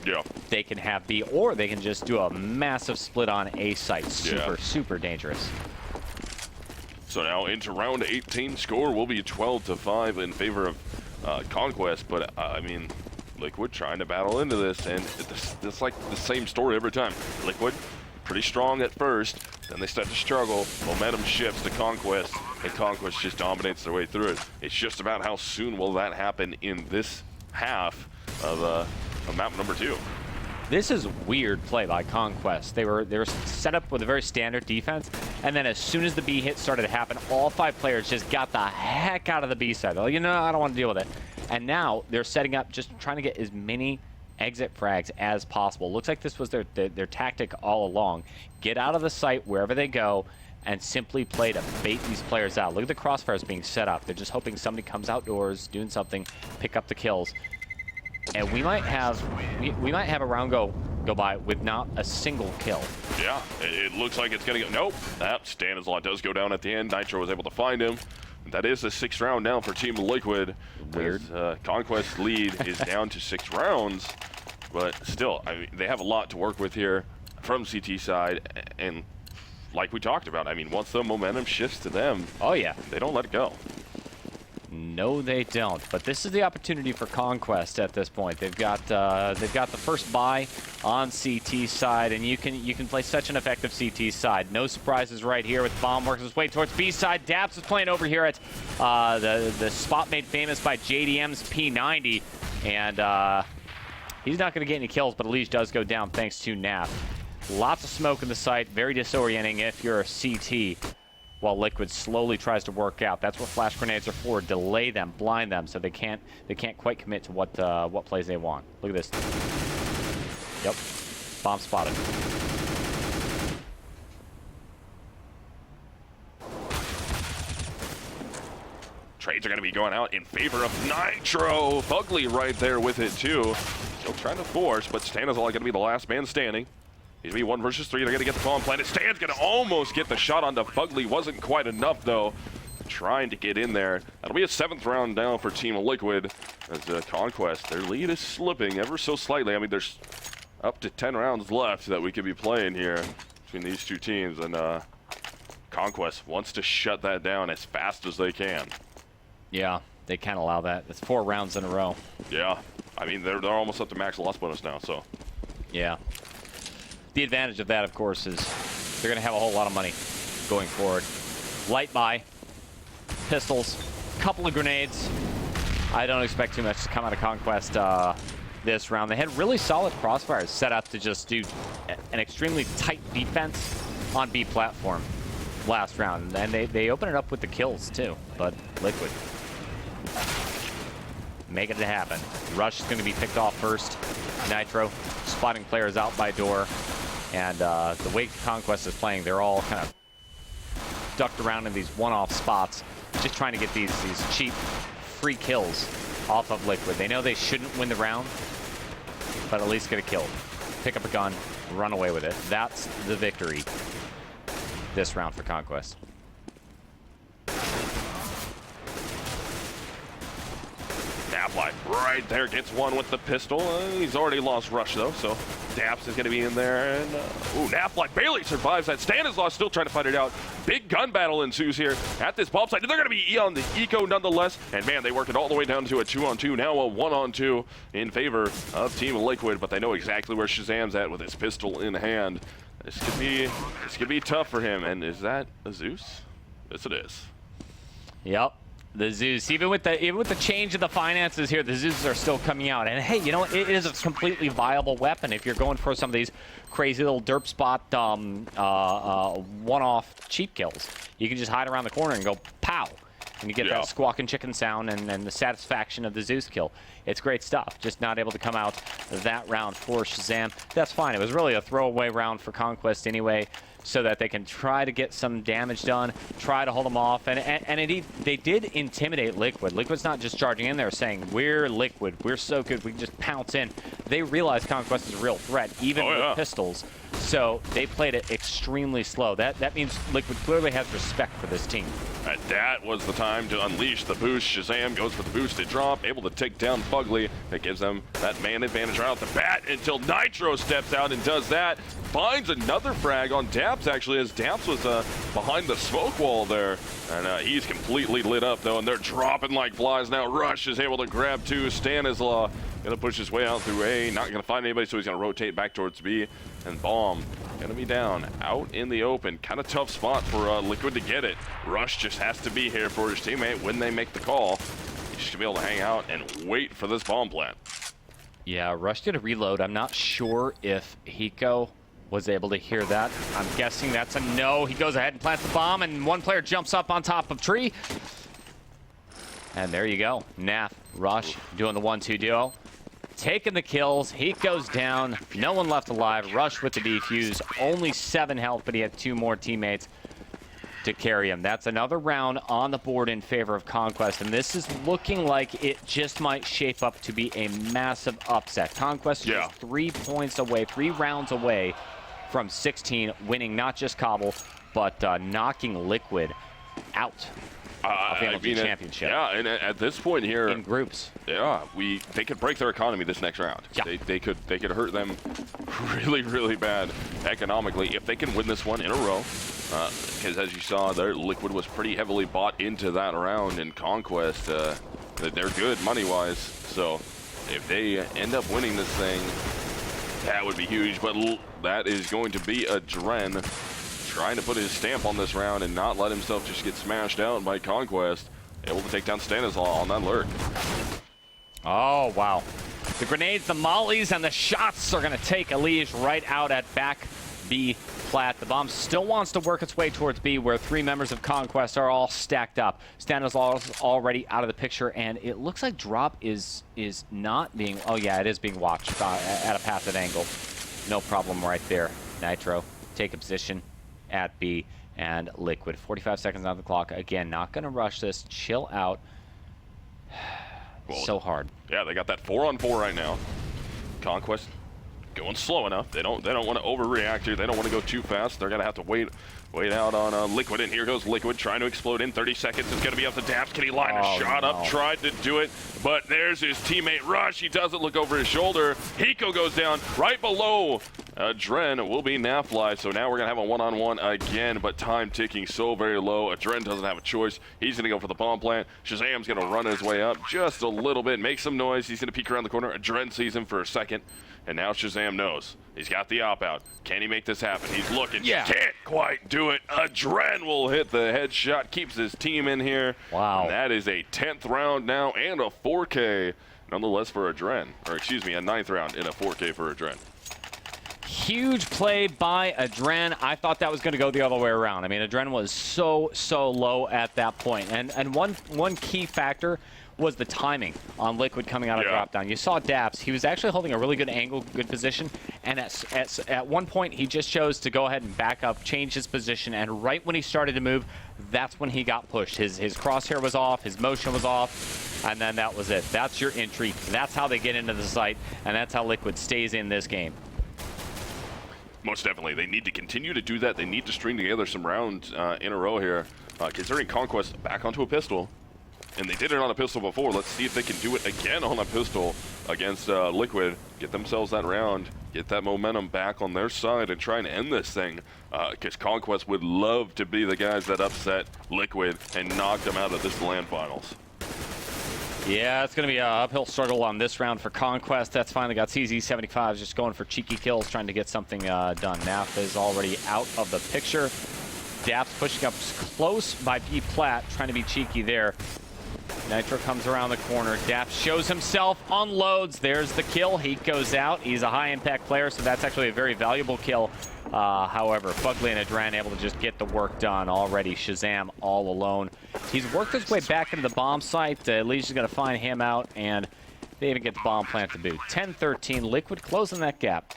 they can have B, or they can just do a massive split on A site. Super dangerous. So now into round 18, score will be 12-5 in favor of Conquest, but I mean, Liquid trying to battle into this, and it's like the same story every time. Liquid, pretty strong at first, then they start to struggle, momentum shifts to Conquest, and Conquest just dominates their way through it. It's just about how soon will that happen in this half of map number 2. This is weird play by Conquest. They were set up with a very standard defense, and then as soon as the B hit started to happen, all 5 players just got the heck out of the B side. They're like, you know, I don't want to deal with it. And now they're setting up, just trying to get as many exit frags as possible. Looks like this was their tactic all along. Get out of the site wherever they go, and simply play to bait these players out. Look at the crossfires being set up. They're just hoping somebody comes outdoors, doing something, pick up the kills. And we might have a round go by with not a single kill. Yeah, it looks like it's gonna go. Nope, that Stanislav does go down at the end. Nitro was able to find him. That is the 6th round now for Team Liquid. Weird. Conquest lead is down to 6 rounds, but still, I mean, they have a lot to work with here from CT side, and like we talked about, I mean, once the momentum shifts to them, oh yeah, they don't let it go. No, they don't. But this is the opportunity for Conquest at this point. They've got the first buy on CT side, and you can play such an effective CT side. No surprises right here with Bomb works his way towards B side. Daps is playing over here at the spot made famous by JDM's P90, and he's not going to get any kills, but Elise does go down thanks to Naf. Lots of smoke in the site, very disorienting if you're a CT. While Liquid slowly tries to work out. That's what flash grenades are for, delay them, blind them, so they can't quite commit to what plays they want. Look at this. Yep, bomb spotted. Trades are going to be going out in favor of Nitro. Fugly right there with it too. Still trying to force, but Stanislav going to be the last man standing. He's going to be 1 versus 3. They're going to get the bomb planted. Stan's going to almost get the shot onto Fugly. Wasn't quite enough, though. Trying to get in there. That'll be a 7th round down for Team Liquid as Conquest. Their lead is slipping ever so slightly. I mean, there's up to 10 rounds left that we could be playing here between these 2 teams. And Conquest wants to shut that down as fast as they can. Yeah, they can't allow that. It's 4 rounds in a row. Yeah. I mean, they're almost up to max loss bonus now, so. Yeah. The advantage of that, of course, is they're going to have a whole lot of money going forward. Light buy, pistols, couple of grenades. I don't expect too much to come out of Conquest this round. They had really solid crossfires set up to just do an extremely tight defense on B platform last round. And they open it up with the kills, too. But Liquid making it happen. Rush is going to be picked off first. Nitro spotting players out by door. And the way Conquest is playing, they're all kind of ducked around in these one-off spots, just trying to get these cheap, free kills off of Liquid. They know they shouldn't win the round, but at least get a kill. Pick up a gun, run away with it. That's the victory this round for Conquest. Naflight right there gets one with the pistol. He's already lost Rush, though, so Daps is going to be in there. And, ooh, Naflight barely survives that. Stanislav still trying to fight it out. Big gun battle ensues here at this bomb site. They're going to be on the eco nonetheless. And, man, they worked it all the way down to a 2-on-2. Now a 1-on-2 in favor of Team Liquid. But they know exactly where Shazam's at with his pistol in hand. This could be tough for him. And is that a Zeus? Yes, it is. Yep. The Zeus, even with the change of the finances here, the Zeus are still coming out. And hey, you know, it is a completely viable weapon if you're going for some of these crazy little derp spot one-off cheap kills. You can just hide around the corner and go pow, and you get that squawking chicken sound and the satisfaction of the Zeus kill. It's great stuff. Just not able to come out that round for Shazam. That's fine. It was really a throwaway round for Conquest anyway, so that they can try to get some damage done, try to hold them off. And indeed, they did intimidate Liquid. Liquid's not just charging in there saying, we're Liquid, we're so good, we can just pounce in. They realize Conquest is a real threat, even with pistols. So they played it extremely slow. That means Liquid clearly has respect for this team. And that was the time to unleash the boost. Shazam goes for the boosted drop, able to take down Fugly. That gives them that man advantage right off the bat until Nitro steps out and does that. Finds another frag on Daps, actually, as Daps was behind the smoke wall there. And he's completely lit up, though, and they're dropping like flies now. Rush is able to grab two. Stanislaw going to push his way out through A. Not going to find anybody, so he's going to rotate back towards B. And Bomb going to be down out in the open. Kind of tough spot for Liquid to get it. Rush just has to be here for his teammate when they make the call. He's just going to be able to hang out and wait for this bomb plant. Yeah, Rush did a reload. I'm not sure if Hiko was able to hear that. I'm guessing that's a no. He goes ahead and plants the bomb, and one player jumps up on top of tree. And there you go. Naf, Rush doing the 1-2 duo. Taking the kills. Heat goes down. No one left alive. Rush with the defuse. Only 7 health, but he had 2 more teammates to carry him. That's another round on the board in favor of Conquest, and this is looking like it just might shape up to be a massive upset. Conquest is just 3 points away, 3 rounds away from 16, winning not just Cobble, but knocking Liquid out of the MLG Championship. Yeah, and at this point here, in groups. Yeah, they could break their economy this next round. Yeah. They could hurt them really, really bad economically if they can win this one in a row. Because as you saw, their Liquid was pretty heavily bought into that round, and Conquest, they're good money-wise. So if they end up winning this thing, that would be huge. But that is going to be a Dren trying to put his stamp on this round and not let himself just get smashed out by Conquest. Able to take down Stanislaw on that lurk. Oh, wow. The grenades, the mollies, and the shots are going to take Elige right out at back B plat. The bomb still wants to work its way towards B, where 3 members of Conquest are all stacked up. Stanislaw is already out of the picture, and it looks like Drop is not being... Oh, yeah, it is being watched at a passive angle. No problem right there. Nitro, take a position at B, and Liquid. 45 seconds on the clock. Again, not going to rush this. Chill out. Well, so hard. Yeah, they got that 4-on-4 right now. Conquest going slow enough. They don't want to overreact here. They don't want to go too fast. They're gonna have to wait out on Liquid. And here goes Liquid trying to explode in 30 seconds. It's gonna be up to Daps. Can he line a shot up? Tried to do it, but there's his teammate Rush. He doesn't look over his shoulder. Hiko goes down right below. Dren will be Nafly, so now we're gonna have a one-on-one again, but time ticking so very low. Dren doesn't have a choice. He's gonna go for the bomb plant. Shazam's gonna run his way up just a little bit, make some noise. He's gonna peek around the corner. Dren sees him for a second, and now Shazam knows. He's got the op out. Can he make this happen? He's looking. Yeah. Can't quite do it. Dren will hit the headshot, keeps his team in here. Wow. And that is a 10th round now and a 4K, nonetheless, for a Dren. Or excuse me, a 9th round and a 4K for a Dren. Huge play by Adren. I thought that was going to go the other way around. I mean, Adren was so low at that point. And one key factor was the timing on Liquid coming out of drop down. You saw Daps. He was actually holding a really good angle, good position. And at one point, he just chose to go ahead and back up, change his position. And right when he started to move, that's when he got pushed. His crosshair was off, his motion was off, and then that was it. That's your entry. That's how they get into the site, and that's how Liquid stays in this game. Most definitely. They need to continue to do that. They need to string together some rounds in a row here. Considering Conquest back onto a pistol, and they did it on a pistol before. Let's see if they can do it again on a pistol against Liquid. Get themselves that round, get that momentum back on their side, and try and end this thing. Because Conquest would love to be the guys that upset Liquid and knock them out of this LAN finals. Yeah, it's going to be an uphill struggle on this round for Conquest. That's fine. They got CZ75 just going for cheeky kills, trying to get something done. Naf is already out of the picture. Daps pushing up close by B plat, trying to be cheeky there. Nitro comes around the corner. Daft shows himself, unloads. There's the kill. Heat goes out. He's a high-impact player, so that's actually a very valuable kill. However, Fugly and Adran able to just get the work done already. Shazam all alone. He's worked his way back into the bomb site. Lee's is going to find him out, and they even get the bomb plant to boot. 10-13, Liquid closing that gap.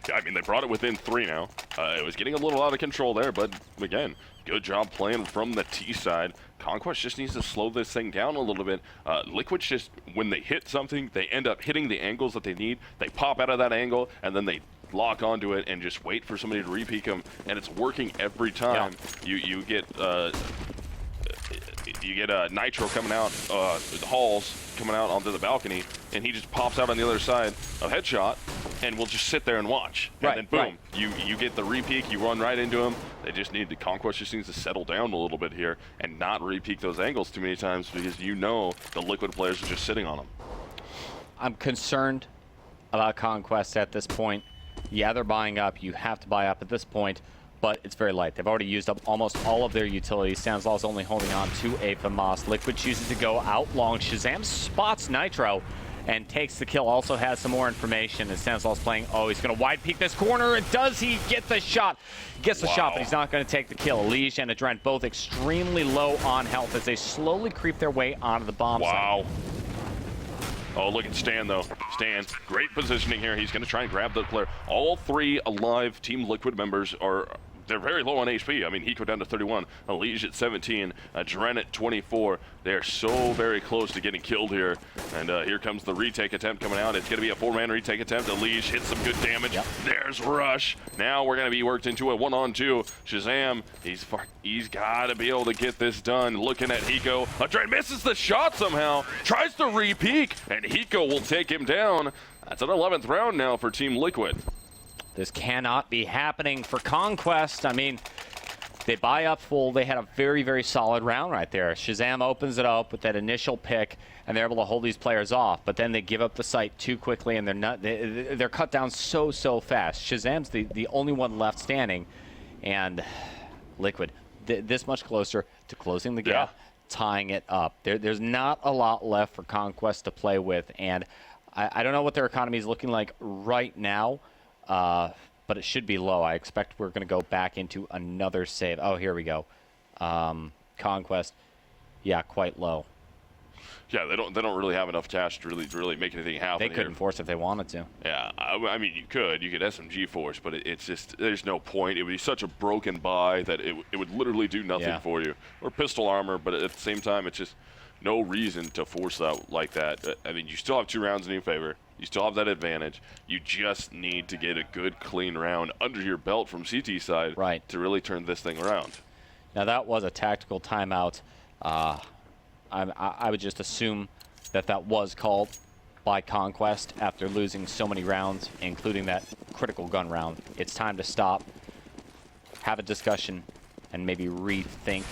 Yeah, I mean, they brought it within 3 now. It was getting a little out of control there, but again, good job playing from the T side. Conquest just needs to slow this thing down a little bit. Liquid's just, when they hit something, they end up hitting the angles that they need. They pop out of that angle, and then they lock onto it and just wait for somebody to re-peek them, and it's working every time. Yeah. You get Nitro coming out, the halls coming out onto the balcony, and he just pops out on the other side of headshot, and we'll just sit there and watch. Right, and then boom, right. you get the re-peek, you run right into him. They just need, the Conquest just needs to settle down a little bit here and not re-peek those angles too many times, because you know the Liquid players are just sitting on them. I'm concerned about Conquest at this point. Yeah, they're buying up. You have to buy up at this point, but it's very light. They've already used up almost all of their utilities. Stanslaw's only holding on to a FAMAS. Liquid chooses to go out long. Shazam spots Nitro and takes the kill. Also has some more information as Stanslaw's playing. Oh, he's going to wide peek this corner, and does he get the shot? Gets the shot, but he's not going to take the kill. Elige and Adrent both extremely low on health as they slowly creep their way onto the bomb site. Oh, look at Stan, though. Stan, great positioning here. He's going to try and grab the player. All 3 alive Team Liquid members are, they're very low on HP. I mean, Hiko down to 31, Elige at 17, Dren at 24. They're so very close to getting killed here. And here comes the retake attempt coming out. It's going to be a 4-man retake attempt. Elige hits some good damage. Yep. There's Rush. Now we're going to be worked into a 1-on-2. Shazam, he's got to be able to get this done. Looking at Hiko. Dren misses the shot somehow. Tries to re-peek, and Hiko will take him down. That's an 11th round now for Team Liquid. This cannot be happening for Conquest. I mean, they buy up full. They had a very, very solid round right there. Shazam opens it up with that initial pick, and they're able to hold these players off. But then they give up the site too quickly, and they're cut down so fast. Shazam's the only one left standing, and Liquid this much closer to closing the gap, tying it up. There's not a lot left for Conquest to play with, and I don't know what their economy is looking like right now. But it should be low. I expect we're going to go back into another save. Oh, here we go. Conquest, yeah, quite low. Yeah, they don't really have enough cash to really make anything happen. They couldn't force if they wanted to. Yeah, I mean, you could SMG force, but it's just, there's no point. It would be such a broken buy that it would literally do nothing for you. Or pistol armor, but at the same time, it's just no reason to force that like that. I mean, you still have 2 rounds in your favor. You still have that advantage. You just need to get a good, clean round under your belt from CT side to really turn this thing around. Now, that was a tactical timeout. I would just assume that was called by Conquest after losing so many rounds, including that critical gun round. It's time to stop, have a discussion, and maybe rethink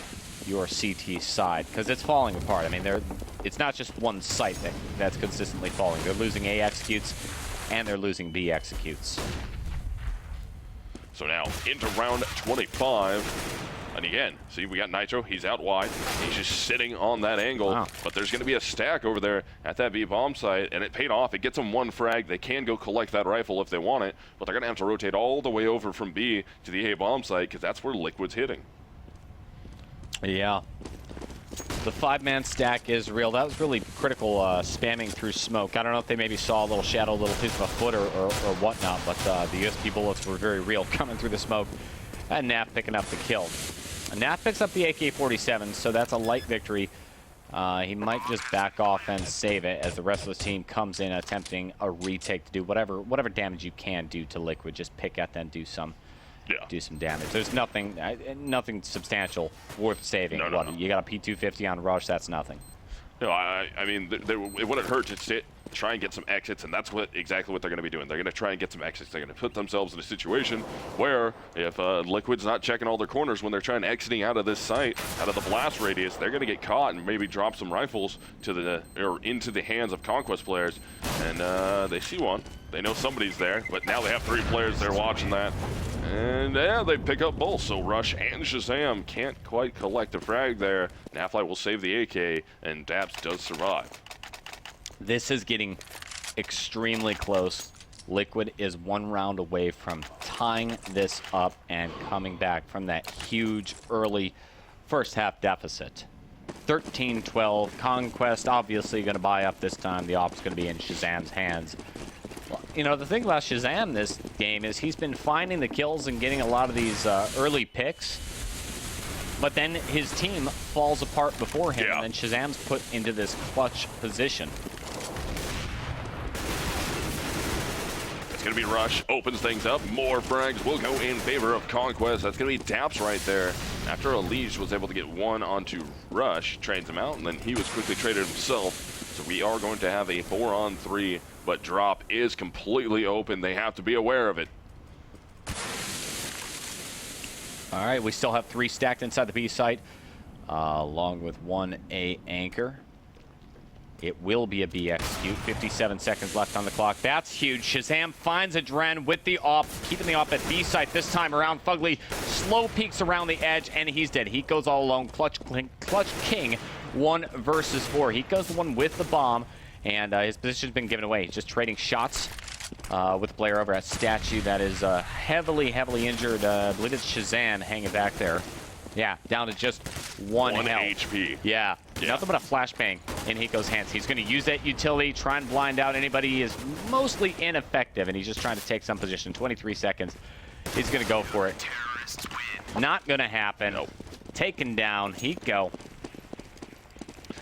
your CT side, because it's falling apart. I mean, it's not just one site that's consistently falling. They're losing A executes, and they're losing B executes. So now, into round 25. And again, see, we got Nitro. He's out wide. He's just sitting on that angle. Wow. But there's going to be a stack over there at that B bomb site, and it paid off. It gets them 1 frag. They can go collect that rifle if they want it, but they're going to have to rotate all the way over from B to the A bomb site, because that's where Liquid's hitting. Yeah. The 5-man stack is real. That was really critical spamming through smoke. I don't know if they maybe saw a little shadow, a little piece of a foot or whatnot, but the USP bullets were very real coming through the smoke. And Nap picking up the kill. Nap picks up the AK-47, so that's a light victory. He might just back off and save it as the rest of the team comes in attempting a retake to do whatever damage you can do to Liquid. Just pick at them, do some damage. There's nothing substantial worth saving. No. You got a P250 on Rush, that's nothing. No, I mean, it wouldn't hurt to try and get some exits, and that's exactly what they're going to be doing. They're going to try and get some exits. They're going to put themselves in a situation where if Liquid's not checking all their corners when they're trying to exiting out of this site, out of the blast radius, they're going to get caught and maybe drop some rifles to into the hands of Conquest players. And they see one. They know somebody's there, but now they have 3 players there watching that. And yeah, they pick up both. So Rush and Shazam can't quite collect a frag there. Nafly will save the AK, and Dabs does survive. This is getting extremely close. Liquid is 1 round away from tying this up and coming back from that huge early first half deficit. 13-12. Conquest obviously going to buy up this time. The op's going to be in Shazam's hands. You know, the thing about Shazam this game is he's been finding the kills and getting a lot of these early picks, but then his team falls apart before him, and then Shazam's put into this clutch position. It's going to be Rush, opens things up. More frags will go in favor of Conquest. That's going to be Daps right there. After Elige was able to get 1 onto Rush, trades him out, and then he was quickly traded himself. So we are going to have a 4-on-3, but drop is completely open. They have to be aware of it. All right, we still have 3 stacked inside the B site, along with 1 A anchor. It will be a B execute. 57 seconds left on the clock. That's huge. Shazam finds a Dren with the op, keeping the op at B site this time around. Fugly slow peeks around the edge, and he's dead. He goes all alone. Clutch King, 1 versus 4. He goes the one with the bomb, and his position's been given away. He's just trading shots with the player over at Statue that is heavily injured. I believe it's Shazam hanging back there. Yeah, down to just 1 health. HP. Yeah, nothing but a flashbang in Hiko's hands. He's going to use that utility, try and blind out anybody. He is mostly ineffective, and he's just trying to take some position. 23 seconds. He's going to go for it. Not going to happen. Nope. Taken down. Hiko.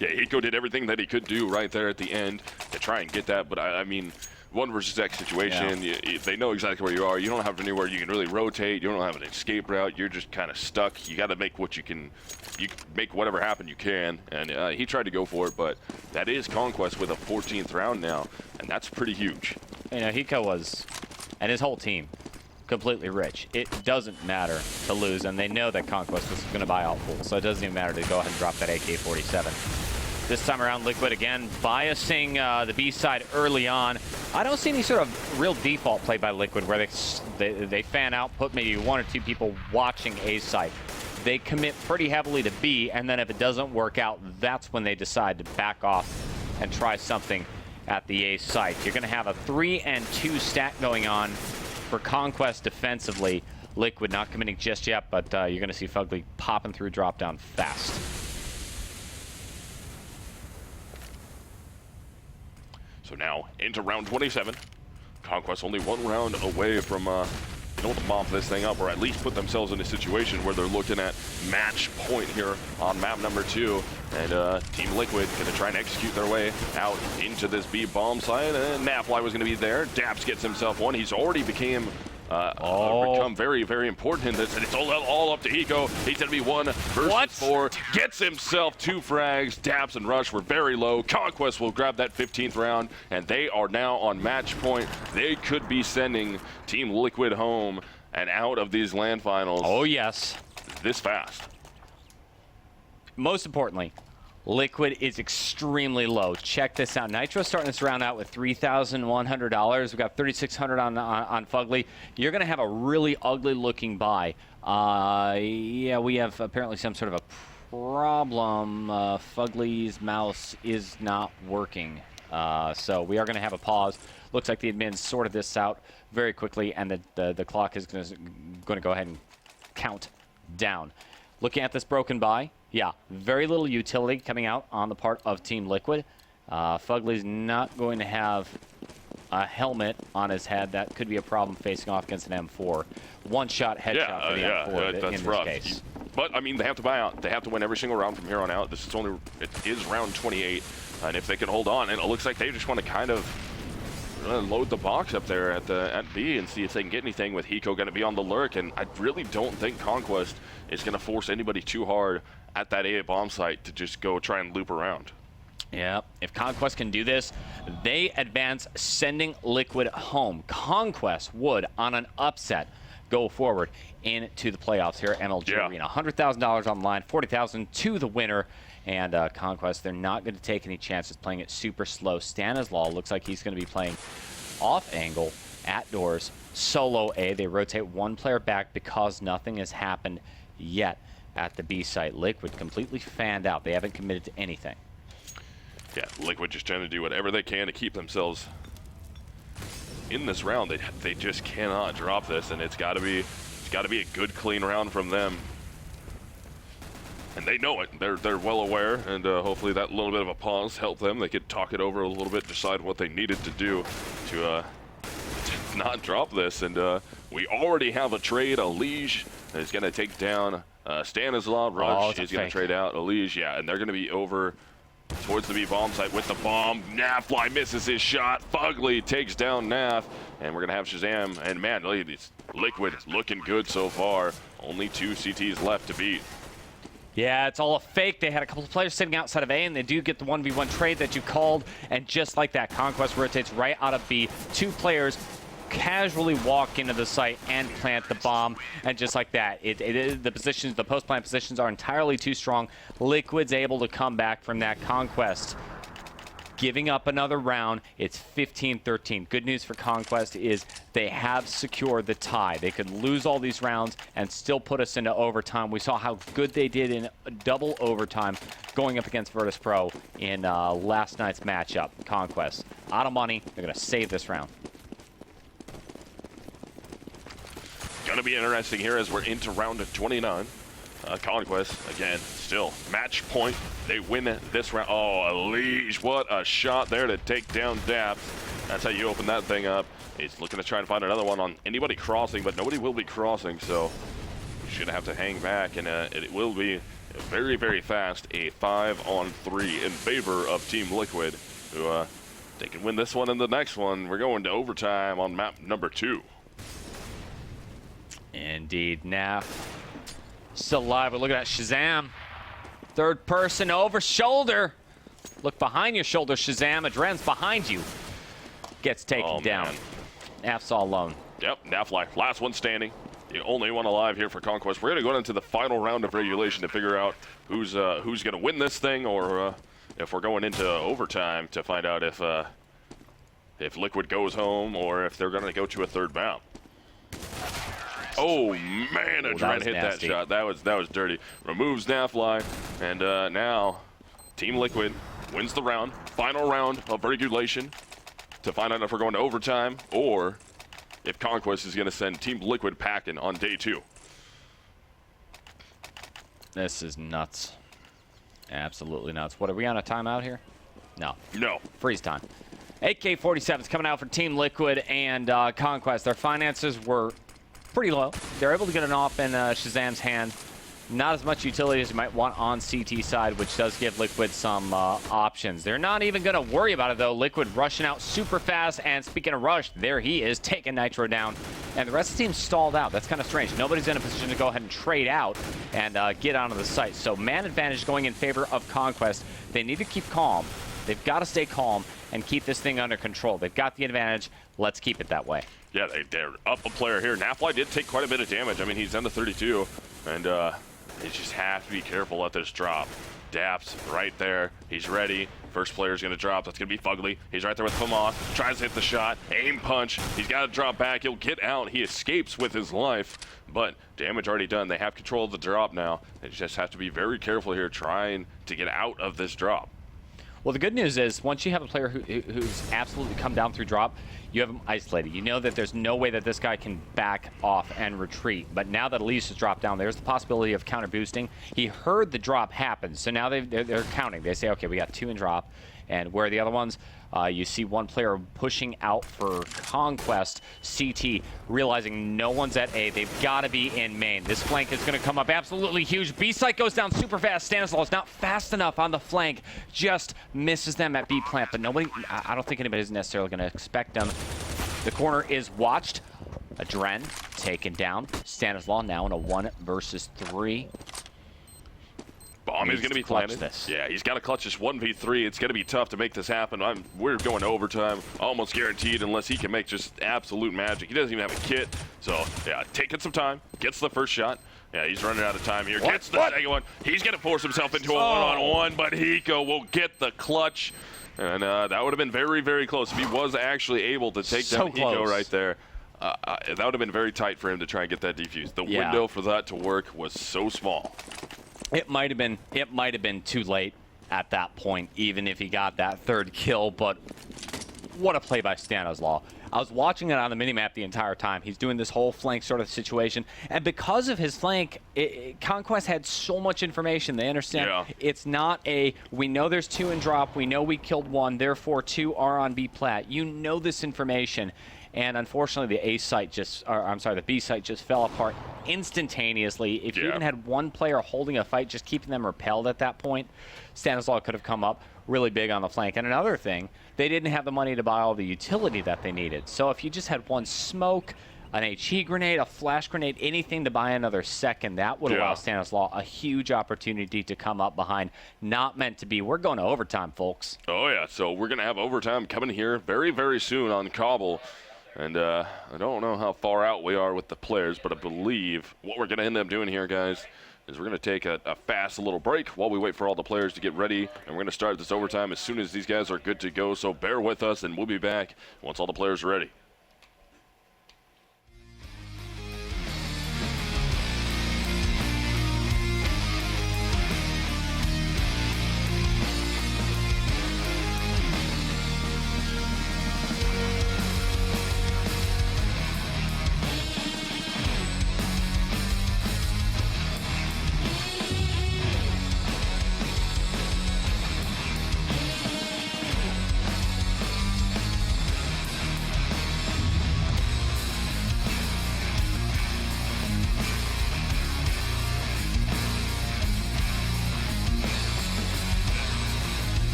Yeah, Hiko did everything that he could do right there at the end to try and get that, but I mean, 1 versus X situation, they know exactly where you are. You don't have anywhere you can really rotate. You don't have an escape route. You're just kind of stuck. You got to make what you can. You make whatever happen you can. And he tried to go for it, but that is Conquest with a 14th round now, and that's pretty huge. You know, Hiko was, and his whole team, completely rich. It doesn't matter to lose, and they know that Conquest was going to buy out full, so it doesn't even matter to go ahead and drop that AK-47. This time around, Liquid again biasing the B side early on. I don't see any sort of real default play by Liquid where they fan out, put maybe 1 or 2 people watching A side. They commit pretty heavily to B, and then if it doesn't work out, that's when they decide to back off and try something at the A site. You're going to have a 3-and-2 stack going on for Conquest defensively. Liquid not committing just yet, but you're going to see Fugly popping through drop down fast. So now into round 27. Conquest only 1 round away from mop this thing up, or at least put themselves in a situation where they're looking at match point here on map number 2. And Team Liquid going to try and execute their way out into this B bomb site. And Nafly was going to be there. Daps gets himself 1. He's already become very, very important in this, and it's all up to Hiko. He's going to be 1 versus 4. Gets himself 2 frags. Daps and Rush were very low. Conquest will grab that 15th round, and they are now on match point. They could be sending Team Liquid home and out of these land finals. Oh, yes. This fast. Most importantly, Liquid is extremely low. Check this out. Nitro starting this round out with $3,100. We've got $3,600 on Fugly. You're going to have a really ugly looking buy. Yeah, we have apparently some sort of a problem. Fugly's mouse is not working. So we are going to have a pause. Looks like the admins sorted this out very quickly, and the clock is going to go ahead and count down. Looking at this broken buy, yeah, very little utility coming out on the part of Team Liquid. Fugly's not going to have a helmet on his head. That could be a problem facing off against an M4. 1-shot headshot for the M4 that's in this rough. case. But, I mean, they have to buy out. They have to win every single round from here on out. It is round 28, and if they can hold on, and it looks like they just want to kind of load the box up there at B and see if they can get anything, with Hiko going to be on the lurk. And I really don't think Conquest is going to force anybody too hard at that A bomb site to just go try and loop around. Yeah, if Conquest can do this, they advance, sending Liquid home. Conquest would, on an upset, go forward into the playoffs here at MLG Arena. $100,000 on the line, $40,000 to the winner. And Conquest, they're not going to take any chances playing it super slow. Stanislaw looks like he's going to be playing off angle, at doors, solo A. They rotate one player back because nothing has happened yet at the B site. Liquid completely fanned out. They haven't committed to anything. Yeah, Liquid just trying to do whatever they can to keep themselves in this round. They just cannot drop this, and it's got to be a good, clean round from them. And they know it. They're well aware, and hopefully that little bit of a pause helped them. They could talk it over a little bit, decide what they needed to do to not drop this. And we already have a trade. Elige is going to take down Stanislaw. Rush is going to trade out Elige. Yeah, and they're going to be over towards the B bomb site with the bomb. Nafly misses his shot. Fugly takes down Naf, and we're going to have Shazam. And man, Liquid looking good so far. Only 2 CTs left to beat. Yeah, it's all a fake. They had a couple of players sitting outside of A, and they do get the 1v1 trade that you called. And just like that, Conquest rotates right out of B. 2 players casually walk into the site and plant the bomb. And just like that, the positions, the post-plant positions are entirely too strong. Liquid's able to come back from that. Conquest giving up another round. It's 15-13. Good news for Conquest is they have secured the tie. They could lose all these rounds and still put us into overtime. We saw how good they did in double overtime going up against Virtus Pro in last night's matchup. Conquest out of money. They're going to save this round. Going to be interesting here as we're into round 29. Conquest, again, still match point. They win this round. Oh, Elige, what a shot there to take down Daps. That's how you open that thing up. He's looking to try and find another one on anybody crossing, but nobody will be crossing, so he's going to have to hang back, and it will be very, very fast. A 5-on-3 in favor of Team Liquid, who they can win this one and the next one. We're going to overtime on map number 2. Indeed. Naf still alive. We're looking at Shazam. Third person over shoulder. Look behind your shoulder, Shazam. Adren's behind you. Gets taken down. Man. Naf's all alone. Yep, Nafly, last one standing. The only one alive here for Conquest. We're going to go into the final round of regulation to figure out who's going to win this thing, or if we're going into overtime to find out if Liquid goes home or if they're going to go to a third bout. Oh man, Adren hit nasty. that shot. That was dirty. Removes Nafly, and now Team Liquid wins the round. Final round of regulation to find out if we're going to overtime or if Conquest is going to send Team Liquid packing on day 2. This is nuts. Absolutely nuts. What, are we on a timeout here? No. No. Freeze time. AK-47's coming out for Team Liquid and Conquest. Their finances were pretty low. They're able to get an off in Shazam's hand. Not as much utility as you might want on CT side, which does give Liquid some options. They're not even going to worry about it, though. Liquid rushing out super fast, and speaking of rush, there he is, taking Nitro down. And the rest of the team stalled out. That's kind of strange. Nobody's in a position to go ahead and trade out and get onto the site. So man advantage going in favor of Conquest. They need to keep calm. They've got to stay calm and keep this thing under control. They've got the advantage. Let's keep it that way. Yeah, they're up a player here. Nafly did take quite a bit of damage. I mean, he's down to 32, and they just have to be careful at this drop. Daps right there. He's ready. First player's going to drop. That's going to be Fugly. He's right there with Famoth. Tries to hit the shot. Aim punch. He's got to drop back. He'll get out. He escapes with his life, but damage already done. They have control of the drop now. They just have to be very careful here trying to get out of this drop. Well, the good news is once you have a player who's absolutely come down through drop, you have him isolated. You know that there's no way that this guy can back off and retreat. But now that Elise has dropped down, there's the possibility of counter boosting. He heard the drop happen, so now they're counting. They say, okay, we got 2 in drop. And where are the other ones? You see one player pushing out for Conquest. CT realizing no one's at A. They've got to be in main. This flank is going to come up absolutely huge. B site goes down super fast. Stanislaw is not fast enough on the flank. Just misses them at B plant. But nobody, I don't think anybody's necessarily going to expect them. The corner is watched. Adren taken down. Stanislaw now in a 1 versus 3. Bomb Bomb is needs going to be clutch planted. this. Yeah, he's got to clutch this 1v3. It's going to be tough to make this happen. We're going to overtime, almost guaranteed, unless he can make just absolute magic. He doesn't even have a kit. So, yeah, taking some time. Gets the first shot. Yeah, he's running out of time here. Gets the second one. He's going to force himself into a one-on-one, but Hiko will get the clutch. And that would have been very, very close if he was actually able to take down Hiko right there. That would have been very tight for him to try and get that defused. The window for that to work was so small. It might have been too late at that point, even if he got that third kill. But what a play by Stanislaw. I was watching it on the minimap the entire time. He's doing this whole flank sort of situation. And because of his flank, Conquest had so much information. They understand it's not we know there's 2 in drop. We know we killed 1. Therefore, 2 are on B plat. You know this information. And unfortunately, the B site just fell apart instantaneously. If you even had 1 player holding a fight, just keeping them repelled at that point, Stanislaw could have come up really big on the flank. And another thing, they didn't have the money to buy all the utility that they needed. So if you just had 1 smoke, an HE grenade, a flash grenade, anything to buy another second, that would allow Stanislaw a huge opportunity to come up behind. Not meant to be. We're going to overtime, folks. Oh, yeah. So we're going to have overtime coming here very, very soon on Cobble. And I don't know how far out we are with the players, but I believe what we're going to end up doing here, guys, is we're going to take a fast little break while we wait for all the players to get ready. And we're going to start this overtime as soon as these guys are good to go. So bear with us, and we'll be back once all the players are ready.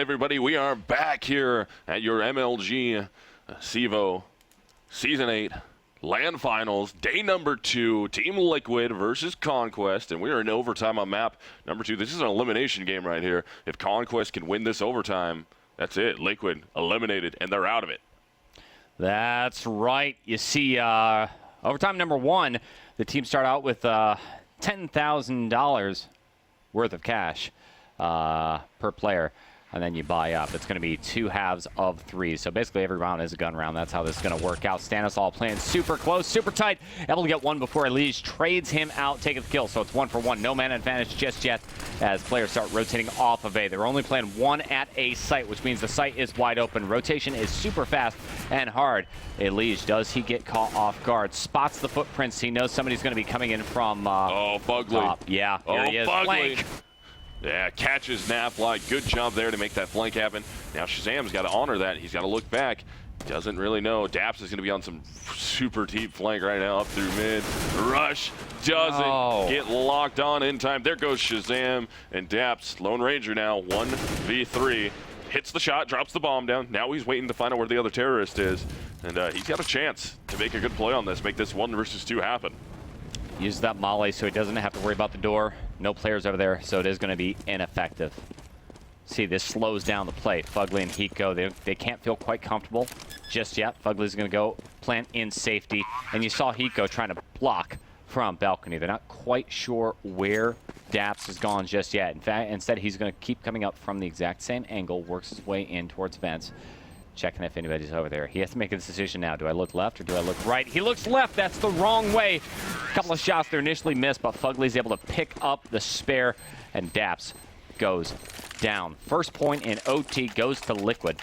everybody, we are back here at your MLG CEVO Season 8 LAN Finals, day number 2, Team Liquid versus Conquest, and we are in overtime on map number 2. This is an elimination game right here. If Conquest can win this overtime, that's it. Liquid eliminated, and they're out of it. That's right. You see, overtime number 1, the team start out with $10,000 worth of cash per player, and then you buy up. It's going to be 2 halves of 3. So basically every round is a gun round. That's how this is going to work out. Stanislaw playing super close, super tight. Able to get one before Elige trades him out, taking the kill. So it's 1 for 1. No man advantage just yet as players start rotating off of A. They're only playing 1 at a site, which means the site is wide open. Rotation is super fast and hard. Elige, does he get caught off guard? Spots the footprints. He knows somebody's going to be coming in from Fugly. top. Yeah, here he is. Fugly. Flank. Yeah, catches Nafly. Good job there to make that flank happen. Now Shazam's got to honor that. He's got to look back. Doesn't really know. Daps is going to be on some super deep flank right now up through mid. Rush doesn't get locked on in time. There goes Shazam and Daps. Lone Ranger now 1v3. Hits the shot, drops the bomb down. Now he's waiting to find out where the other terrorist is. And he's got a chance to make a good play on this, make this 1 versus 2 happen. Use that molly so he doesn't have to worry about the door. No players over there, so it is going to be ineffective. See, this slows down the play. Fugly and Hiko, they can't feel quite comfortable just yet. Fugly's going to go plant in safety. And you saw Hiko trying to block from balcony. They're not quite sure where Daps has gone just yet. In fact, instead, he's going to keep coming up from the exact same angle, works his way in towards vents. Checking if anybody's over there. He has to make a decision now. Do I look left or do I look right? He looks left. That's the wrong way. A couple of shots there initially missed, but Fugly's able to pick up the spare, and Daps goes down. First point in OT goes to Liquid.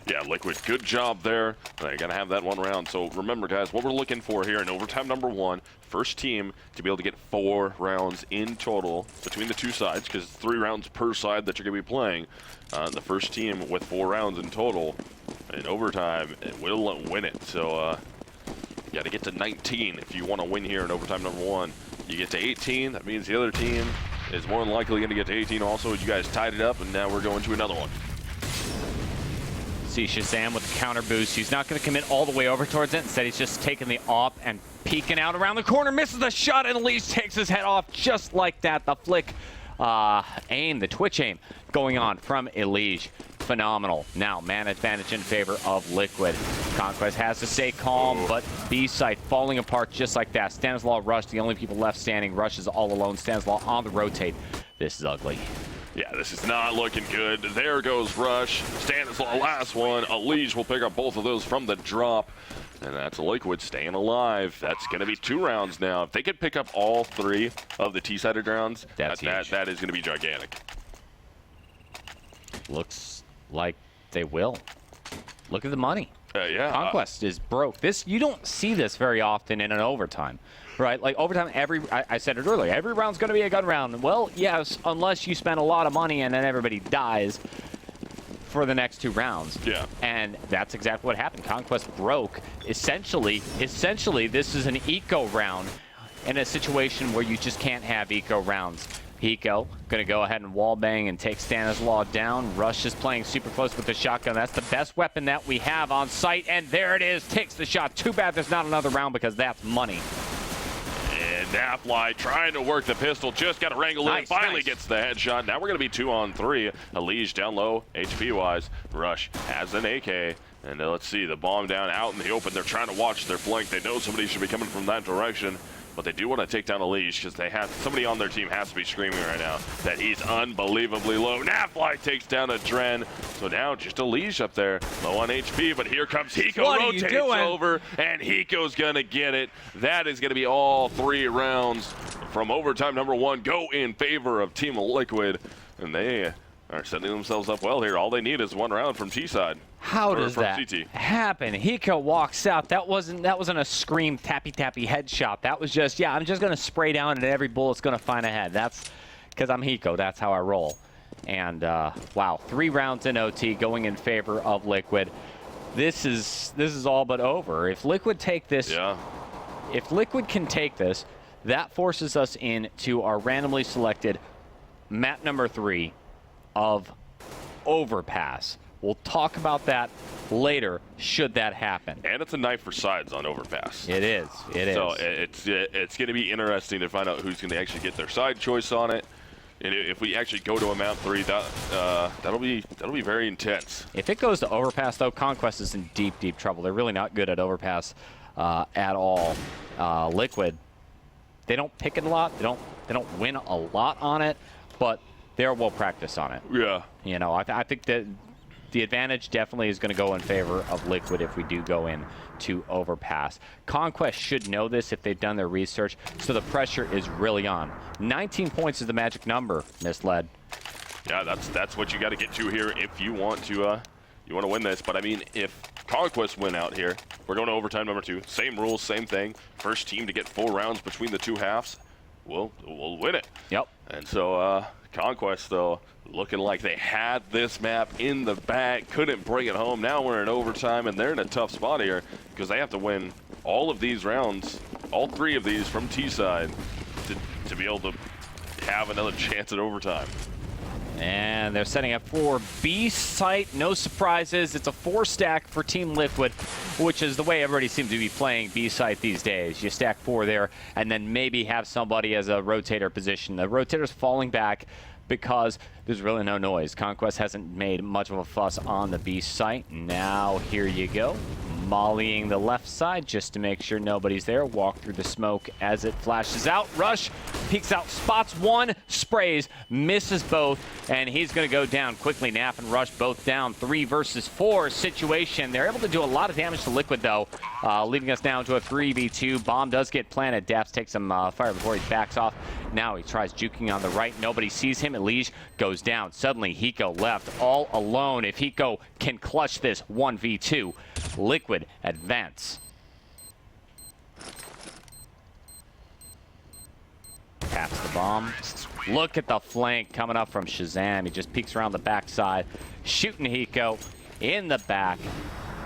Yeah, Liquid, good job there. They're going to have that 1 round. So remember, guys, what we're looking for here in overtime number 1, first team to be able to get 4 rounds in total between the 2 sides, because 3 rounds per side that you're going to be playing. The first team with 4 rounds in total in overtime will win it. So you got to get to 19 if you want to win here in overtime number 1. You get to 18, that means the other team is more than likely going to get to 18 also. You guys tied it up, and now we're going to another one. See Shazam with the counter boost. He's not going to commit all the way over towards it. Instead, he's just taking the op and peeking out around the corner. Misses the shot, and Elige takes his head off just like that. The flick aim, the twitch aim going on from Elige. Phenomenal. Now, man advantage in favor of Liquid. Conquest has to stay calm, but B site falling apart just like that. Stanislaw, Rush, the only people left standing. Rush is all alone. Stanislaw on the rotate. This is ugly. Yeah, this is not looking good. There goes Rush. Stanislaw, last one. Elige will pick up both of those from the drop. And that's Liquid staying alive. That's going to be 2 rounds now. If they could pick up all 3 of the T-sided rounds, that is going to be gigantic. Looks like they will. Look at the money. Yeah. Conquest is broke. This, you don't see this very often in an overtime. Right, like overtime, I said it earlier, every round's going to be a gun round. Well, yes, unless you spend a lot of money and then everybody dies for the next 2 rounds. Yeah. And that's exactly what happened. Conquest broke. Essentially, this is an eco round in a situation where you just can't have eco rounds. Hiko going to go ahead and wallbang and take Stanislaw down. Rush is playing super close with the shotgun. That's the best weapon that we have on site, and there it is. Takes the shot. Too bad there's not another round because that's money. And Nafly trying to work the pistol, just got to wrangle in, finally gets the headshot. Now we're going to be 2 on 3. Elige down low, HP-wise. Rush has an AK. And let's see, the bomb down out in the open. They're trying to watch their flank. They know somebody should be coming from that direction. But they do want to take down Elige because they have somebody on their team has to be screaming right now that he's unbelievably low. Nafly takes down a Dren. So now just Elige up there, low on HP. But here comes Hiko, rotates over, and Hiko's going to get it. That is going to be all 3 rounds from overtime number 1 go in favor of Team Liquid. And they are setting themselves up well here. All they need is 1 round from T-side. How does that happen? Hiko walks out. That wasn't a scream tappy headshot. That was just, yeah, I'm just going to spray down and every bullet's going to find a head. That's because I'm Hiko. That's how I roll. And wow, 3 rounds in OT going in favor of Liquid. This is all but over. If Liquid take this, if Liquid can take this, that forces us into our randomly selected map number 3 of overpass. We'll talk about that later, should that happen. And it's a knife for sides on overpass. It is. It is. So it's going to be interesting to find out who's going to actually get their side choice on it. And if we actually go to a map 3, that'll be very intense. If it goes to overpass, though, Conquest is in deep, deep trouble. They're really not good at overpass at all. Liquid, they don't pick it a lot. They don't win a lot on it, but they're well practiced on it. Yeah. You know, I think that the advantage definitely is going to go in favor of Liquid if we do go in to overpass. Conquest should know this if they've done their research, so the pressure is really on. 19 points is the magic number, Misled. Yeah, that's what you got to get to here if you want to win this. But I mean, if Conquest win out here, we're going to overtime number 2. Same rules, same thing. First team to get 4 rounds between the 2 halves, we'll win it. Yep. And so Conquest, though, looking like they had this map in the bag, couldn't bring it home. Now we're in overtime, and they're in a tough spot here because they have to win all of these rounds, all 3 of these from T-side to be able to have another chance at overtime. And they're setting up for B site. No surprises. It's a 4-stack for Team Liquid, which is the way everybody seems to be playing B site these days. You stack 4 there, and then maybe have somebody as a rotator position. The rotator's falling back because there's really no noise. Conquest hasn't made much of a fuss on the B site. Now here you go. Mollying the left side just to make sure nobody's there. Walk through the smoke as it flashes out. Rush, peeks out, spots 1, sprays, misses both, and he's going to go down quickly. Naf and Rush both down. 3 versus 4 situation. They're able to do a lot of damage to Liquid, though, leaving us down to a 3v2. Bomb does get planted. Daps takes some fire before he backs off. Now he tries juking on the right. Nobody sees him. Elige goes down. Suddenly, Hiko left all alone. If Hiko can clutch this 1v2, Liquid advance. Taps the bomb. Look at the flank coming up from Shazam. He just peeks around the backside, shooting Hiko in the back.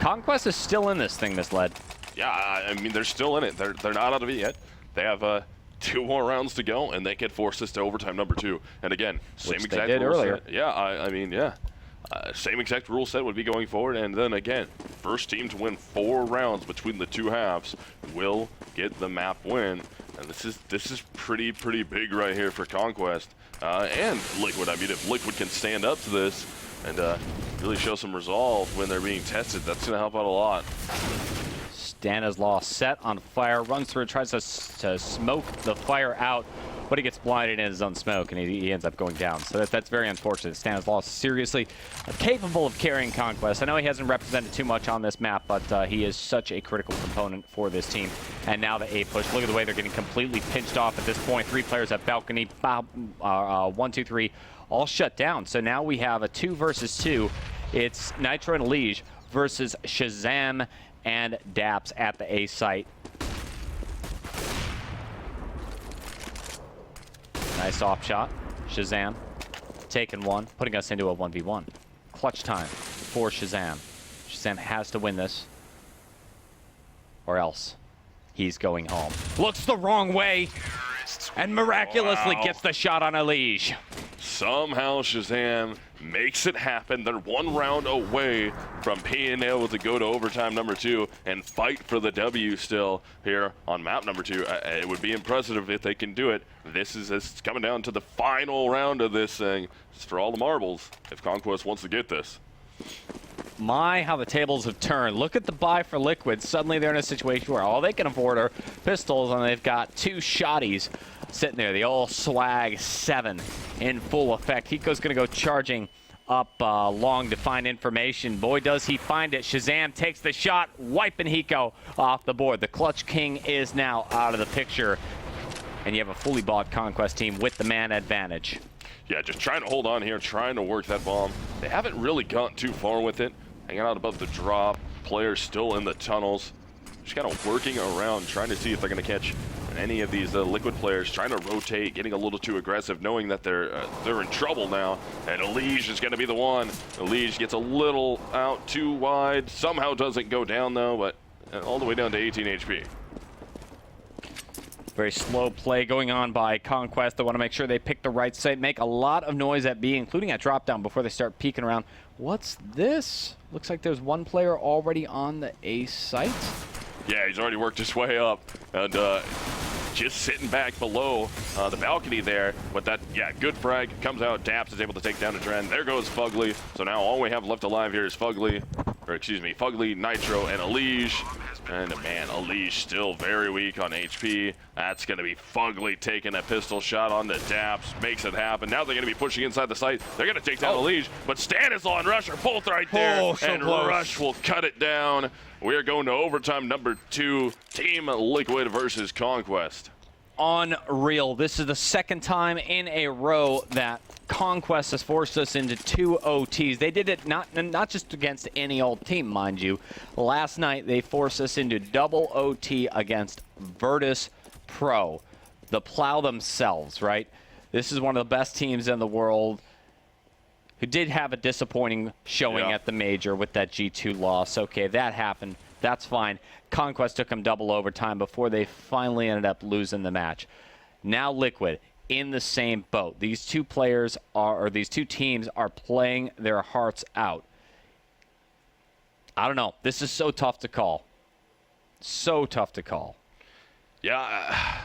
Conquest is still in this thing, Misled. Yeah, I mean, they're still in it. They're not out of it yet. They have 2 more rounds to go, and they can force this to overtime number 2. And again, same Which they exact did rule earlier. set. Yeah, I mean, yeah. Same exact rule set would be going forward, and then again, first team to win 4 rounds between the 2 halves will get the map win. And this is pretty big right here for Conquest and Liquid. I mean, if Liquid can stand up to this and really show some resolve when they're being tested, that's going to help out a lot. Stanislaw set on fire, runs through, tries to smoke the fire out, but he gets blinded in his own smoke, and he ends up going down. So that's very unfortunate. Stanislaw is seriously capable of carrying Conquest. I know he hasn't represented too much on this map, but he is such a critical component for this team. And now the A push. Look at the way they're getting completely pinched off at this point. 3 players at balcony. 1, 2, 3, all shut down. So now we have a 2 versus 2. It's Nitro and Elige versus Shazam and Daps at the A site. Nice off shot. Shazam taking 1, putting us into a 1v1. Clutch time for Shazam. Shazam has to win this, or else he's going home. Looks the wrong way, and miraculously gets the shot on Elige. Somehow Shazam makes it happen. They're 1 round away from being able to go to overtime number 2 and fight for the W still here on map number 2. It would be impressive if they can do it. It's coming down to the final round of this thing. It's for all the marbles if Conquest wants to get this. My, how the tables have turned. Look at the buy for Liquid. Suddenly they're in a situation where all they can afford are pistols, and they've got 2 shotties sitting there. The old swag 7 in full effect. Hiko's going to go charging up long to find information. Boy, does he find it. Shazam takes the shot, wiping Hiko off the board. The Clutch King is now out of the picture, and you have a fully bought Conquest team with the man advantage. Yeah, just trying to hold on here, trying to work that bomb. They haven't really gone too far with it. Hanging out above the drop. Players still in the tunnels. Just kind of working around, trying to see if they're going to catch any of these Liquid players, trying to rotate, getting a little too aggressive, knowing that they're in trouble now. And Elige is going to be the one. Elige gets a little out too wide. Somehow doesn't go down, though, but all the way down to 18 HP. Very slow play going on by Conquest. They want to make sure they pick the right site, make a lot of noise at B, including at drop down before they start peeking around. What's this? Looks like there's one player already on the A site. Yeah, he's already worked his way up, and just sitting back below the balcony there. But that, yeah, good frag. Comes out, Daps is able to take down a Dren. There goes Fugly. So now all we have left alive here is Fugly, Nitro, and Elige. And man, Elige still very weak on HP. That's going to be Fugly taking a pistol shot on the Daps. Makes it happen. Now they're going to be pushing inside the site. They're going to take down Elige, but Stanislaw and Rush are both right there. So and close. Rush will cut it down. We are going to overtime number 2, Team Liquid versus Conquest. Unreal. This is the second time in a row that Conquest has forced us into 2 OTs. They did it not just against any old team, mind you. Last night, they forced us into double OT against Virtus Pro, the Plow themselves, right? This is one of the best teams in the world who did have a disappointing showing at the major with that G2 loss. Okay, that happened. That's fine. Conquest took them double overtime before they finally ended up losing the match. Now Liquid in the same boat. These two players are, or these two teams are playing their hearts out. I don't know. This is so tough to call. So tough to call. Yeah,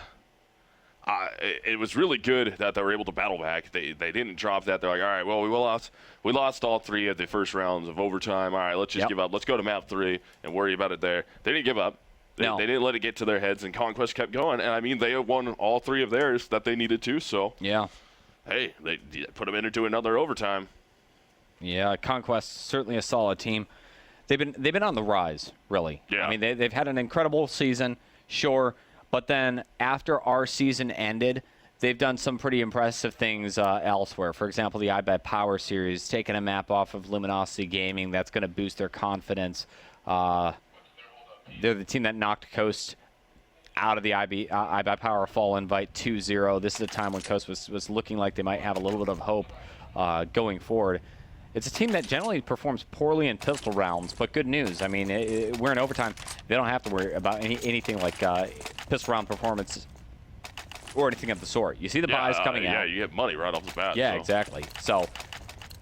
it was really good that they were able to battle back. They didn't drop that. They're like, all right, well, we lost all 3 of the first rounds of overtime. All right, let's just give up. Let's go to map 3 and worry about it there. They didn't give up. They didn't let it get to their heads, and Conquest kept going. And, I mean, they won all 3 of theirs that they needed to. So, yeah. Hey, they put them into another overtime. Yeah, Conquest, certainly a solid team. They've been on the rise, really. Yeah. I mean, they've had an incredible season, sure. But then after our season ended, they've done some pretty impressive things elsewhere. For example, the iBet Power Series, taking a map off of Luminosity Gaming. That's going to boost their confidence. They're the team that knocked Coast out of the iBet Power Fall Invite 2-0. This is a time when Coast was looking like they might have a little bit of hope going forward. It's a team that generally performs poorly in pistol rounds, but good news. I mean, we're in overtime. They don't have to worry about anything like pistol round performance or anything of the sort. You see the buys coming out. Yeah, you get money right off the bat. Yeah, so. exactly. So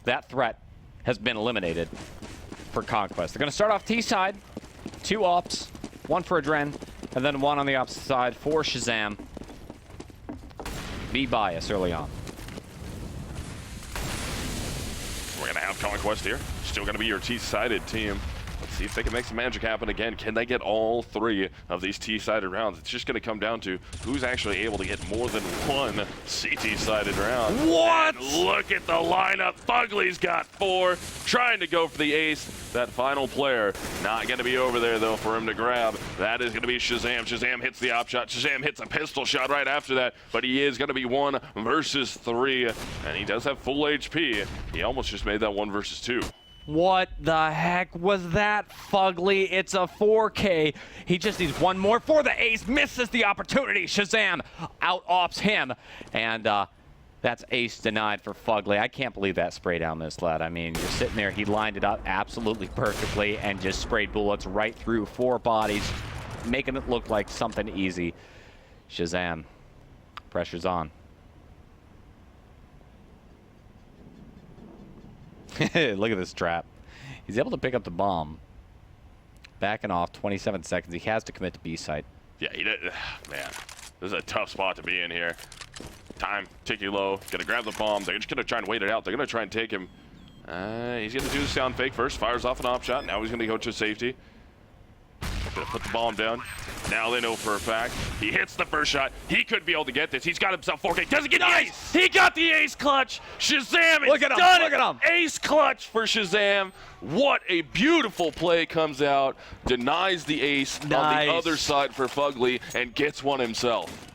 that threat has been eliminated for Conquest. They're going to start off T side, 2 ops, 1 for Adren, and then 1 on the opposite side for Shazam. Be bias early on. We're going to have Conquest here. Still going to be your T-sided team. Let's see if they can make some magic happen again. Can they get all 3 of these T-sided rounds? It's just going to come down to who's actually able to get more than 1 CT-sided round. What? And look at the lineup. Fugly's got 4, trying to go for the ace. That final player not going to be over there, though, for him to grab. That is going to be Shazam. Shazam hits the op shot. Shazam hits a pistol shot right after that, but he is going to be 1 versus 3, and he does have full HP. He almost just made that 1 versus 2. What the heck was that, Fugly? It's a 4K. He just needs 1 more for the ace. Misses the opportunity. Shazam out-ops him. And that's ace denied for Fugly. I can't believe that spray down this lad. I mean, you're sitting there. He lined it up absolutely perfectly and just sprayed bullets right through 4 bodies, making it look like something easy. Shazam. Pressure's on. Look at this trap. He's able to pick up the bomb. Backing off 27 seconds. He has to commit to B site. Yeah, he did. Man, this is a tough spot to be in here. Time ticking low. Gonna grab the bomb. They're just gonna try and wait it out. They're gonna try and take him. He's gonna do the sound fake first. Fires off an op shot. Now he's gonna go to safety. Gonna put the bomb down. Now they know for a fact. He hits the first shot. He could be able to get this. He's got himself 4K. Doesn't get the ace. He got the ace clutch. Shazam, Look at him. done. Look at him. Ace clutch for Shazam. What a beautiful play comes out. Denies the ace on the other side for Fugly and gets 1 himself.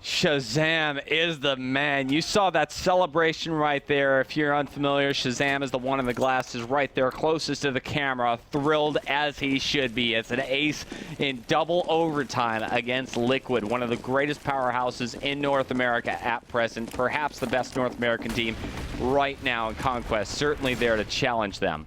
Shazam is the man. You saw that celebration right there. If you're unfamiliar, Shazam is the one in the glasses right there, closest to the camera, thrilled as he should be. It's an ace in double overtime against Liquid, one of the greatest powerhouses in North America at present, perhaps the best North American team right now in Conquest, certainly there to challenge them.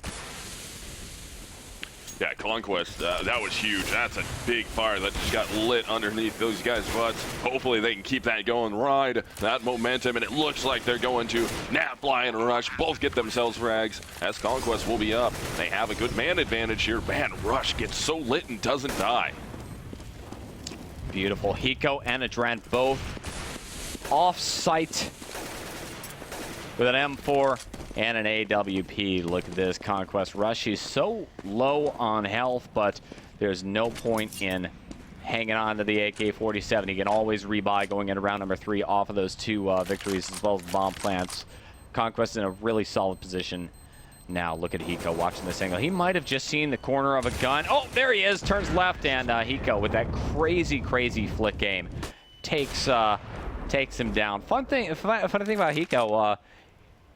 Yeah, Conquest, that was huge. That's a big fire that just got lit underneath those guys' butts. Hopefully they can keep that going, ride that momentum, and it looks like they're going to Nat Fly and Rush both get themselves frags as Conquest will be up. They have a good man advantage here. Man, Rush gets so lit and doesn't die. Beautiful. Hiko and Adrent both off-site with an M4 and an AWP. Look at this Conquest Rush. He's so low on health, but there's no point in hanging on to the AK-47. He can always rebuy going into round number 3 off of those 2 victories as well as bomb plants. Conquest in a really solid position. Now look at Hiko watching this angle. He might have just seen the corner of a gun. Oh, there he is. Turns left, and Hiko with that crazy flick game takes him down. Funny thing about Hiko,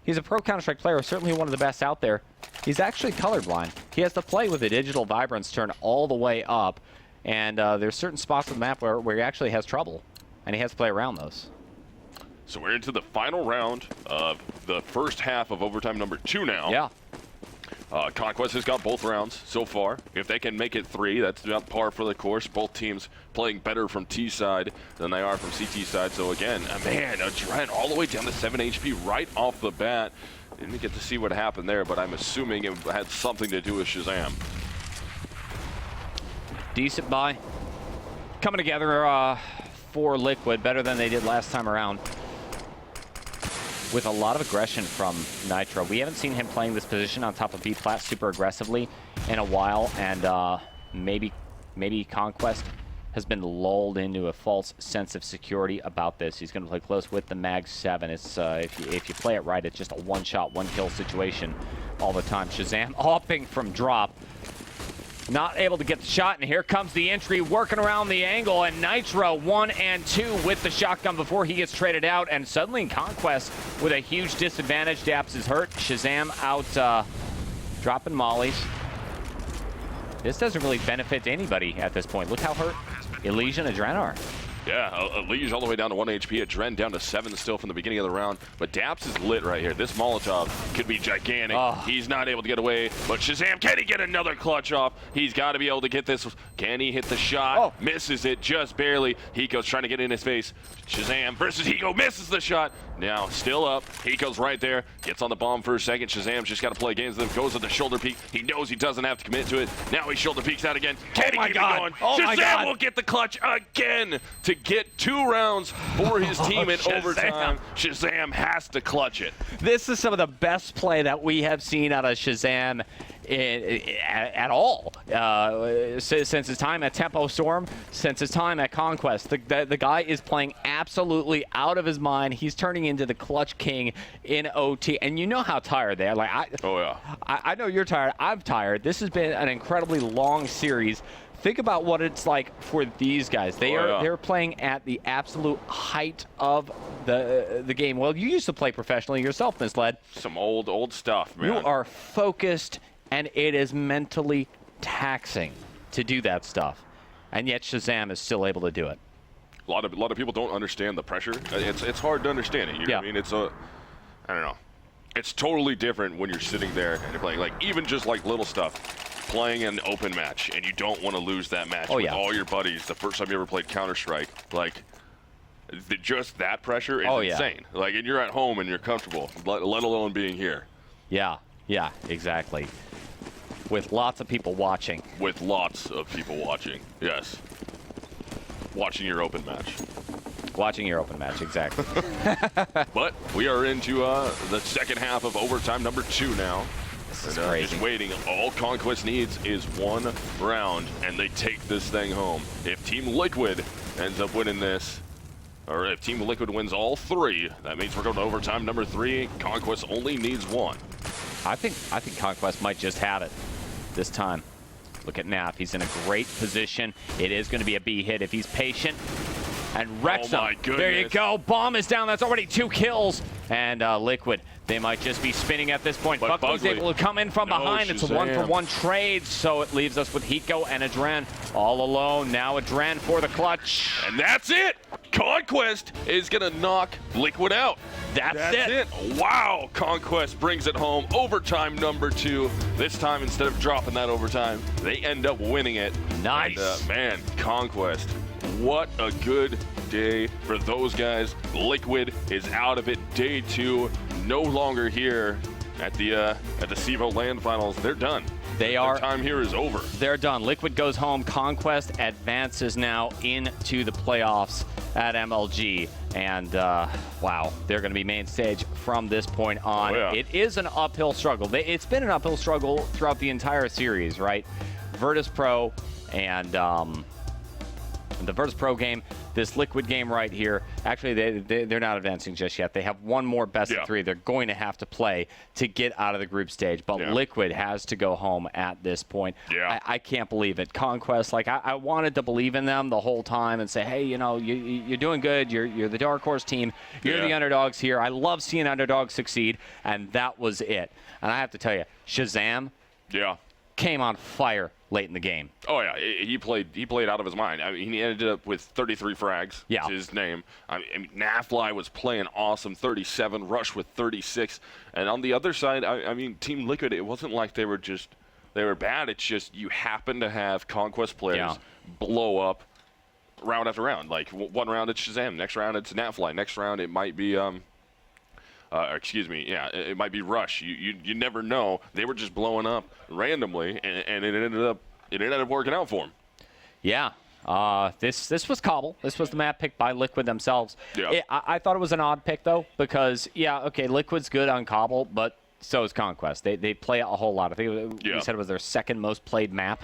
he's a pro Counter-Strike player, certainly one of the best out there. He's actually colorblind. He has to play with the digital vibrance turned all the way up, and there's certain spots on the map where he actually has trouble, and he has to play around those. So we're into the final round of the first half of overtime number 2 now. Yeah. Conquest has got both rounds so far. If they can make it 3, that's about par for the course. Both teams playing better from T side than they are from CT side. So again, man, Adrent all the way down to 7 HP right off the bat. Didn't get to see what happened there, but I'm assuming it had something to do with Shazam. Decent buy. Coming together for Liquid, better than they did last time around. With a lot of aggression from Nitro. We haven't seen him playing this position on top of B-Plat super aggressively in a while, and maybe Conquest has been lulled into a false sense of security about this. He's going to play close with the Mag 7. It's if you play it right, it's just a one-shot, one-kill situation all the time. Shazam hopping from drop. Not able to get the shot, and here comes the entry, working around the angle, and Nitro 1 and 2 with the shotgun before he gets traded out, and suddenly Conquest with a huge disadvantage. Daps is hurt. Shazam out dropping mollies. This doesn't really benefit anybody at this point. Look how hurt Elysian and Adrent are. Yeah, Elysian all the way down to 1 HP. Adrent down to 7 still from the beginning of the round. But Daps is lit right here. This Molotov could be gigantic. Oh. He's not able to get away. But Shazam, can he get another clutch off? He's got to be able to get this. Can he hit the shot? Oh. Misses it just barely. Hiko's trying to get in his face. Shazam versus Hiko misses the shot. Now still up. Hiko's right there. Gets on the bomb for a second. Shazam's just got to play games with him. Goes to the shoulder peek. He knows he doesn't have to commit to it. Now he shoulder peeks out again. Can he keep it going? Shazam will get the clutch again to get 2 rounds for his team in overtime. Shazam has to clutch it. This is some of the best play that we have seen out of Shazam at all since his time at Tempo Storm, since his time at Conquest. The guy is playing absolutely out of his mind. He's turning into the clutch king in OT, and you know how tired they are. Like, oh yeah, I know you're tired. I'm tired. This has been an incredibly long series. Think about what it's like for these guys. They're playing at the absolute height of the game. Well, you used to play professionally yourself, Misled. Some old stuff, man. You are focused, and it is mentally taxing to do that stuff. And yet Shazam is still able to do it. A lot of people don't understand the pressure. It's hard to understand it. You know what I mean? It's I don't know. It's totally different when you're sitting there and you're playing, like, even just like little stuff. Playing an open match, and you don't want to lose that match with all your buddies the first time you ever played Counter-Strike. Like, just that pressure is insane. Like, and you're at home and you're comfortable, let alone being here. Yeah, exactly. With lots of people watching. With lots of people watching, yes. Watching your open match. Watching your open match, exactly. But we are into the second half of overtime number 2 now. This is crazy. Just waiting. All Conquest needs is 1 round, and they take this thing home. If Team Liquid ends up winning this, or if Team Liquid wins all 3, that means we're going to overtime number 3. Conquest only needs 1. I think Conquest might just have it this time. Look at Nap. He's in a great position. It is going to be a B hit if he's patient. And wrecks him. My goodness. There you go. Bomb is down. That's already 2 kills. And Liquid They might just be spinning at this point. But Buckley's Buckley. able to come in from No, behind. It's a Shazam. 1-for-1 trade, so it leaves us with Hiko and Adren all alone. Now Adren for the clutch. And that's it. Conquest is going to knock Liquid out. That's it. Wow. Conquest brings it home. Overtime number 2. This time, instead of dropping that overtime, they end up winning it. Nice. And, man, Conquest. What a good day for those guys. Liquid is out of it. Day 2, no longer here at the CEVO Land Finals. They're done. Their time here is over. They're done. Liquid goes home. Conquest advances now into the playoffs at MLG. And, wow, they're going to be main stage from this point on. Oh, yeah. It is an uphill struggle. It's been an uphill struggle throughout the entire series, right? Virtus Pro and the Virtus Pro game, this Liquid game right here, actually they're not advancing just yet. They have one more best of 3 they're going to have to play to get out of the group stage. But Liquid has to go home at this point. Yeah. I can't believe it. Conquest, like I wanted to believe in them the whole time and say, hey, you know, you're doing good. You're the dark horse team. You're the underdogs here. I love seeing underdogs succeed, and that was it. And I have to tell you, Shazam came on fire late in the game. Oh yeah, he played out of his mind. I mean, he ended up with 33 frags. Yeah, is his name. I mean, Nafly was playing awesome, 37. Rush with 36. And on the other side, I mean, Team Liquid. It wasn't like they were bad. It's just you happen to have Conquest players blow up round after round. Like one round it's Shazam, next round it's Nafly, next round it might be it might be Rush. You never know. They were just blowing up randomly, and it ended up working out for them. Yeah. This was Cobble. This was the map picked by Liquid themselves. Yeah. I thought it was an odd pick, though, because, Liquid's good on Cobble, but so is Conquest. They play a whole lot. I think we said it was their second most played map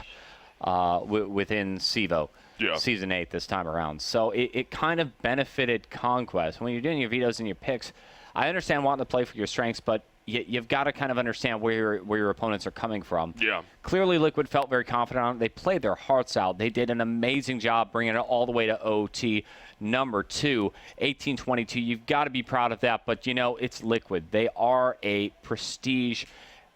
within CEVO. Season 8 this time around. So it kind of benefited Conquest. When you're doing your vetoes and your picks, I understand wanting to play for your strengths, but you've got to kind of understand where your opponents are coming from. Yeah. Clearly, Liquid felt very confident on it. They played their hearts out. They did an amazing job bringing it all the way to OT number 2, 18-22. You've got to be proud of that, but, it's Liquid. They are a prestige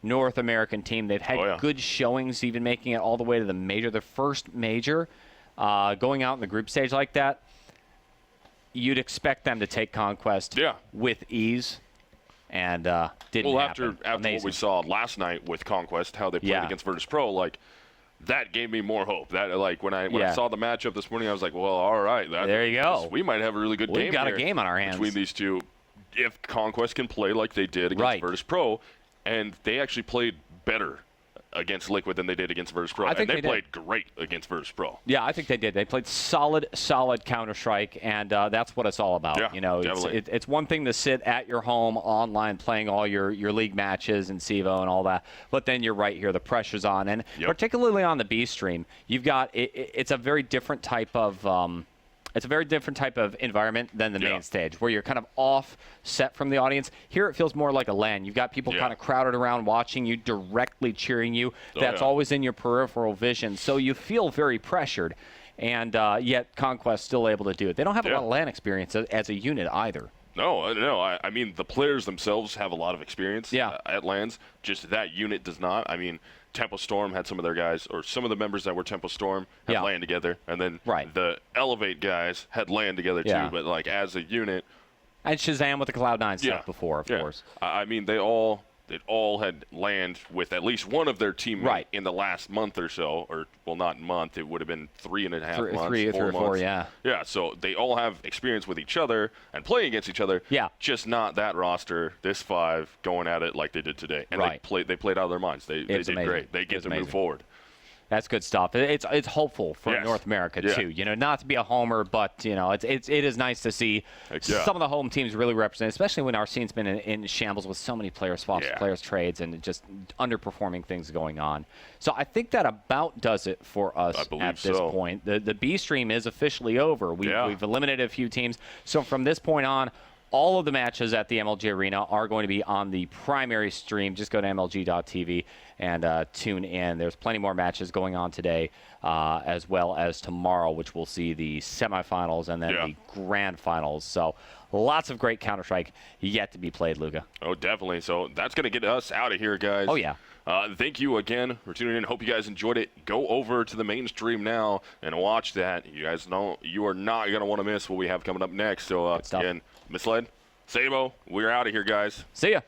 North American team. They've had good showings, even making it all the way to the major. Their first major, going out in the group stage like that, you'd expect them to take Conquest with ease, and didn't happen. After what we saw last night with Conquest, how they played against Virtus Pro, like that gave me more hope. That when I saw the matchup this morning, I was like, well, all right, there you go. We might have a really good game. We've got here a game on our hands between these two. If Conquest can play like they did against Virtus Pro, and they actually played better against Liquid than they did against Virtus Pro. And they played great against Virtus Pro. Yeah, I think they did. They played solid Counter-Strike, and that's what it's all about. It's one thing to sit at your home online playing all your league matches and CEVO and all that, but then you're right here. The pressure's on, and particularly on the B stream, you've got it's a very different type of environment than the main stage, where you're kind of offset from the audience. Here it feels more like a LAN. You've got people kind of crowded around watching you, directly cheering you. That's always in your peripheral vision. So you feel very pressured, and yet Conquest still able to do it. They don't have a lot of LAN experience as a unit either. No. I mean, the players themselves have a lot of experience at LANs. Just that unit does not. I mean, Tempo Storm had some of their guys, or some of the members that were Tempo Storm had LAN together, and then the Elevate guys had LAN together too. But like as a unit, and Shazam with the Cloud9 stuff before, of course. I mean, they all had LAN with at least one of their teammates in the last month or so, or well, not month. It would have been 3.5 months, 3 or 4, yeah. So they all have experience with each other and playing against each other. Yeah. Just not that roster. This 5 going at it like they did today, and they played out of their minds. They did great. They get to move forward. That's good stuff. It's hopeful for North America too. Not to be a homer, but it is nice to see some of the home teams really represent, especially when our scene's been in shambles with so many player swaps, players trades, and just underperforming things going on. So I think that about does it for us at this point. The B stream is officially over. We've eliminated a few teams. So from this point on, all of the matches at the MLG Arena are going to be on the primary stream. Just go to MLG.tv and tune in. There's plenty more matches going on today, as well as tomorrow, which we'll see the semifinals and then the grand finals. So lots of great Counter-Strike yet to be played, Luca. Oh, definitely. So that's going to get us out of here, guys. Oh, yeah. Thank you again for tuning in. Hope you guys enjoyed it. Go over to the main stream now and watch that. You guys know you are not going to want to miss what we have coming up next. So, again, Misled, CEVO, we're out of here, guys. See ya.